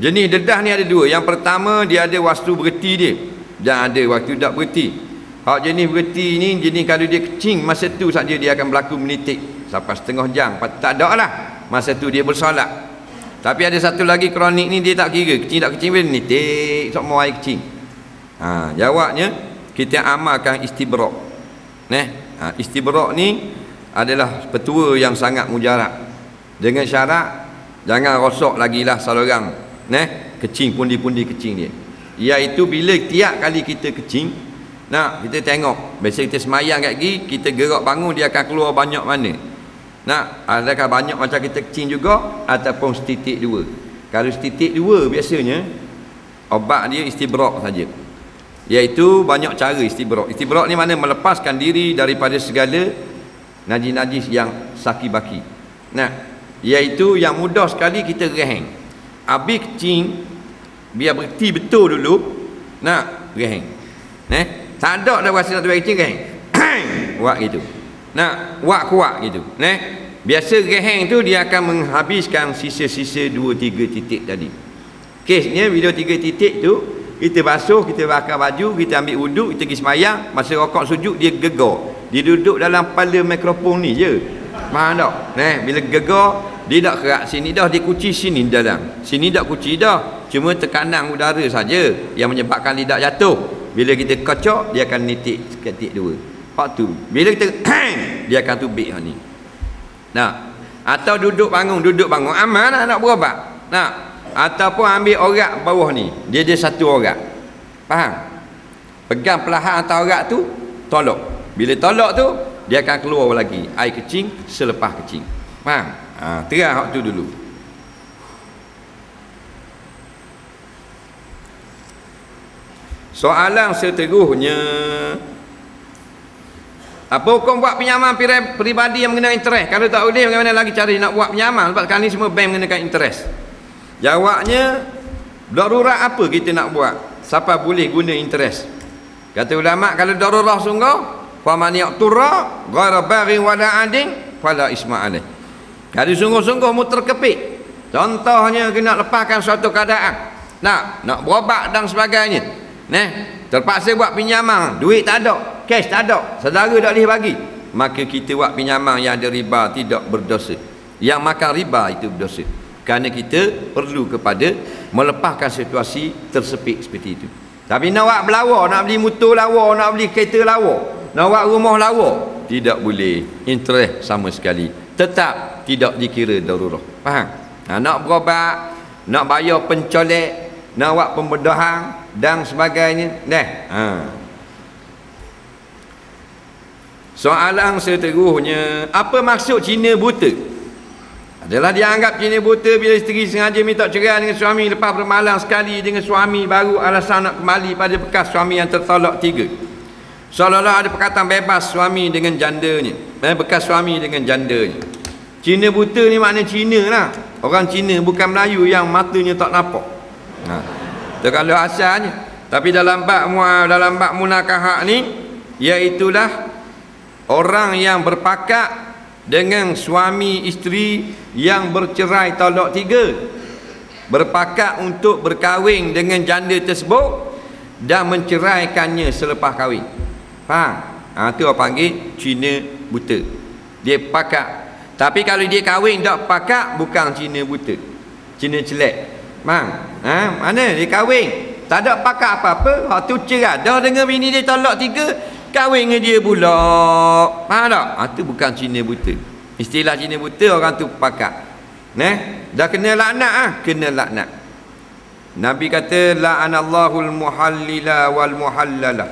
[SPEAKER 2] jenis dedah ni ada dua. Yang pertama, dia ada waktu berhenti dia, dan ada waktu tak berhenti. Hak jenis berhenti ni, jenis kalau dia kecing, masa tu saja dia akan berlaku menitik sampai setengah jam. Tak ada lah, masa tu dia bersolat. Tapi ada satu lagi kronik ni, dia tak kira kecing tak kecing, dia menitik semua air kecing. Jawabnya, kita amalkan istibrak. Istibrak ni adalah petua yang sangat mujarab, dengan syarat jangan rosok lagi lah seorang kecing pundi-pundi kecing dia. Iaitu bila tiap kali kita kecing, kita tengok, biasa kita semayang kat gigi, kita gerak bangun, dia akan keluar banyak mana. Adakah banyak macam kita kecing juga, ataupun setitik dua. Kalau setitik dua, biasanya obat dia istibrak saja. Iaitu banyak cara istibrak. Istibrak ni mana melepaskan diri daripada segala najis-najis yang saki-baki. Iaitu yang mudah sekali kita reheng. Habis kecing, biar berhenti betul dulu, reheng. Tak ada dah rasa satu kecing, reheng. Buat gitu. Buat kuat gitu. Biasa reheng tu dia akan menghabiskan sisa-sisa 2-3 titik tadi. Kesnya bila 3 titik tu, kita basuh, kita bakar baju, kita ambil wuduk, kita pergi semayang, masa rokok sujud dia gegar. Dia duduk dalam kepala mikrofon ni je. Faham tak? Bila gegar, dia tak kerak sini dah, dia kunci sini dalam. Sini tak kunci dah. Cuma tekanan udara saja yang menyebabkan lidah jatuh. Bila kita kocok, dia akan nitik seketik dua. Hak tu. Bila kita dia akan tubik hak ni. Atau duduk bangun aman nak berobat. Ataupun ambil orat bawah ni, dia ada satu orat. Faham? Pegang perlahan atas orat tu, tolak. Bila tolak tu, dia akan keluar lagi air kecing selepas kecing. Faham? Terang hak tu dulu. Soalan seterusnya, apa hukum buat pinjaman peribadi yang mengenai interest? Kalau tak boleh, bagaimana lagi cara nak buat pinjaman? Sebab sekarang ni semua bank mengenakan interest. Jawabnya, darurat apa kita nak buat? Siapa boleh guna interest? Kata ulama, kalau darurat sungguh, faman yaqturra ghairu baghin wala adin fala isma alaih. Kalau sungguh-sungguh mu terkepit, contohnya kena lepaskan suatu keadaan, nak berobat dan sebagainya, terpaksa buat pinjaman, duit tak ada, cash tak ada, saudara tak boleh bagi, maka kita buat pinjaman yang ada riba tidak berdosa. Yang makan riba itu berdosa, kerana kita perlu kepada melepaskan situasi tersepit seperti itu. Tapi nak buat belawa, nak beli motor lawa, nak beli kereta lawa, nak buat rumah lawa, tidak boleh. Interest sama sekali tetap tidak dikira darurat. Faham? Nak berobat, nak bayar pencolek, nak buat pembedahan dan sebagainya. Soalan seterusnya, apa maksud Cina buta? Adalah dia anggap Cina buta bila isteri sengaja minta cerai dengan suami lepas bermalam sekali dengan suami, baru alasan nak kembali pada bekas suami yang tertolak 3. Seolah-olah ada perkataan bebas suami dengan jandanya, bekas suami dengan jandanya. Cina buta ni makna Cina lah. Orang Cina, bukan Melayu yang matanya tak nampak. Itu kalau asalnya. Tapi dalam bab munakahah ni, iaitulah orang yang berpakat dengan suami isteri yang bercerai talak 3, berpakat untuk berkahwin dengan janda tersebut dan menceraikannya selepas kahwin. Faham? Itu orang panggil Cina buta. Dia pakat. Tapi kalau dia kahwin tak pakat, bukan Cina buta, Cina celek. Faham? Mana dia kahwin tak ada pakat apa-apa, hak tu cerai dah dengan bini dia talak 3, kahwin dengan dia pula. Faham tak? Itu bukan Cina buta. Istilah Cina buta, orang tu pakat. Dah kena laknat, kena laknat. Nabi kata la'anallahul muhallila wal muhallala.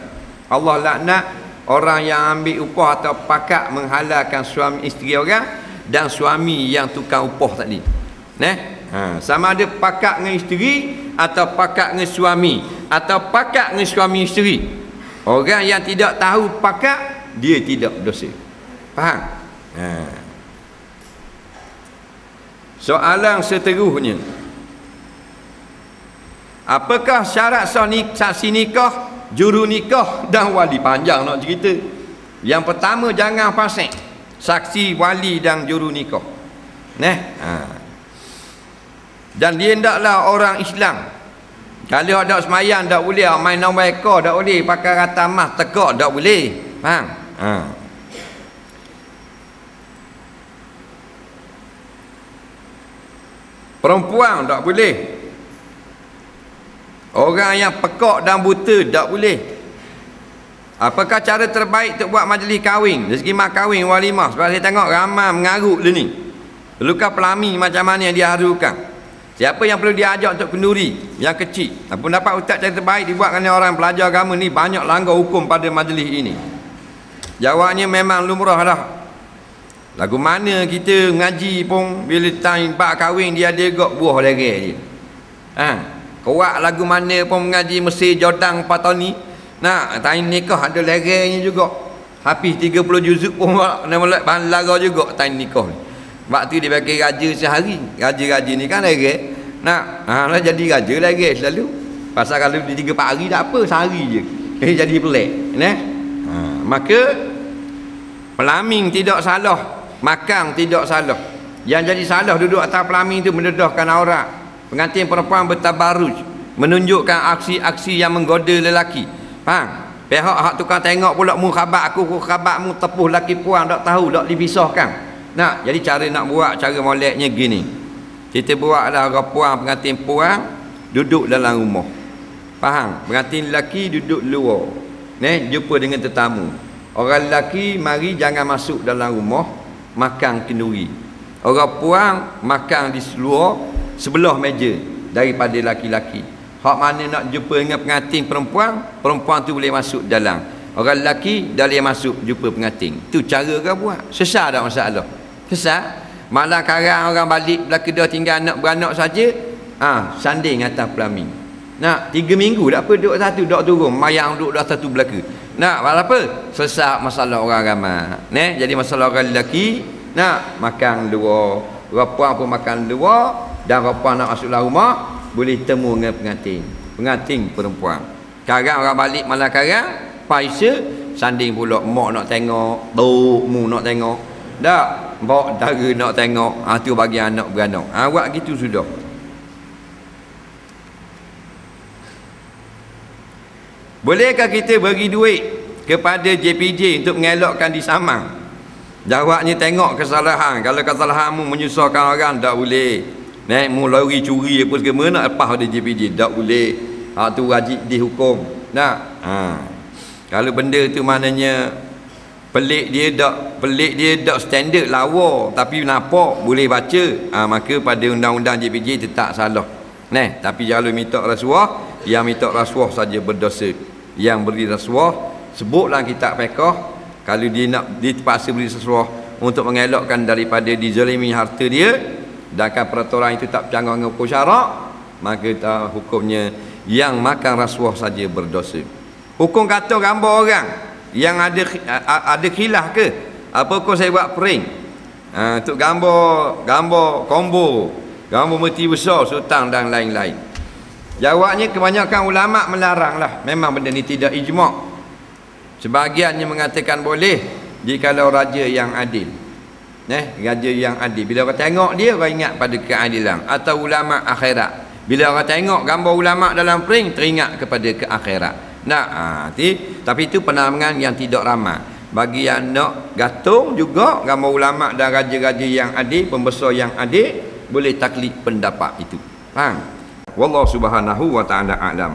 [SPEAKER 2] Allah laknat orang yang ambil upah atau pakat menghalalkan suami isteri orang dan suami yang tukang upah tadi. Sama ada pakat dengan isteri atau pakat dengan suami atau pakat dengan suami isteri. Orang yang tidak tahu pakat, dia tidak berdosa. Faham? Soalan seterusnya, apakah syarat saksi nikah, juru nikah dan wali? Panjang nak cerita. Yang pertama, jangan fasik saksi, wali dan juru nikah. Dan dia hendaklah orang Islam. Kalau ada semayang tak boleh, main nombor ekor tak boleh, pakai rata emas tegak tak boleh. Faham? Perempuan tak boleh. Orang yang pekak dan buta tak boleh. Apakah cara terbaik untuk buat majlis kahwin? Dari segi mak kahwin, walimah. Sebab saya tengok ramai mengarut dia ni. Luka pelami macam mana yang dia harukan. Siapa yang perlu diajak untuk kenduri yang kecil? Apa dapat ustaz cara terbaik dibuat oleh orang pelajar agama ni? Banyak langgar hukum pada majlis ini. Jawabnya memang lumrah dah. Lagu mana kita ngaji pun bila time bak kahwin dia gok buah lagi je. Kuat lagu mana pun mengaji mesti jodang patoni. Nak time nikah ada lerenya juga. Habis 30 juzuk pun nak molek bahan lara juga time nikah ni. Waktu dia bagi raja sehari. Raja-raja ni kan lereng. Nak jadi raja lereng selalu. Pasal kalau di 3-4 hari tak apa, sehari je. Jadi pelik. Maka pelamin tidak salah, makan tidak salah. Yang jadi salah duduk atas pelamin itu mendedahkan aurat. Pengantin perempuan bertabaruj, menunjukkan aksi-aksi yang menggoda lelaki. Faham? Pihak hak tukang tengok pula mu khabar aku khabarmu tepuh laki puan tak tahu tak dipisahkan. Jadi cara nak buat cara moleknya gini. Kita buatlah orang puan pengantin puan duduk dalam rumah. Faham? Pengantin lelaki duduk luar. Jumpa dengan tetamu. Orang lelaki mari jangan masuk dalam rumah, makan kenduri. Orang puan makan di luar sebelah meja daripada laki-laki. Hak mana nak jumpa dengan pengantin perempuan, perempuan tu boleh masuk dalam. Orang lelaki dah boleh masuk jumpa pengantin. Tu cara kau buat. Sesat tak masalah. Sesat. Malah karang orang balik belaka dah tinggal anak beranak saja, sanding atas pelamin. 3 minggu tak apa duduk satu, duduk turun, mayang duduk dah satu belaka. Apa? Sesat masalah orang ramai. Jadi masalah orang lelaki makan luar, orang puan pun makan luar, dan orang puan nak masuk dalam rumah boleh temu dengan pengantin perempuan. Karang orang balik malah karang paisa sanding pula mak nak tengok, mu nak tengok. Tak, mak dara nak tengok. Tu bagi anak beranak. Buat gitu sudah. Bolehkah kita bagi duit kepada JPJ untuk mengelakkan disamang? Jawabnya tengok kesalahan. Kalau kesalahanmu menyusahkan orang, tak boleh. Mu lari curi apa segala mana lepas ada JPJ, tak boleh. Tu wajib dihukum. Kalau benda tu maknanya pelik dia tak standard lawa tapi nampak boleh baca, maka pada undang-undang JPJ tetap salah. Tapi kalau minta rasuah, yang minta rasuah saja berdosa. Yang beri rasuah sebutlah kitab fiqh, kalau dia nak dipaksa beri rasuah untuk mengelakkan daripada dizalimi harta dia, sedangkan peraturan itu tak bercanggah dengan hukum syarak, maka hukumnya yang makan rasuah saja berdosa. Hukum kata gambar orang yang ada khilaf ke? Apa kau saya buat pering? Untuk gambar combo, gambar meti besar, sultan dan lain-lain. Jawabnya kebanyakan ulama melaranglah. Memang benda ni tidak ijma'. Sebahagiannya mengatakan boleh jikalau raja yang adil. Raja yang adil. Bila orang tengok dia, orang ingat pada keadilan. Atau ulama akhirat. Bila orang tengok gambar ulama dalam pering, teringat kepada keakhirat. Tapi itu pandangan yang tidak ramai. Bagi yang nak gantung juga gambar ulama dan raja-raja yang adil, pembesar yang adil, boleh taklid pendapat itu. Faham? Wallahu subhanahu wa ta'ala a'lam.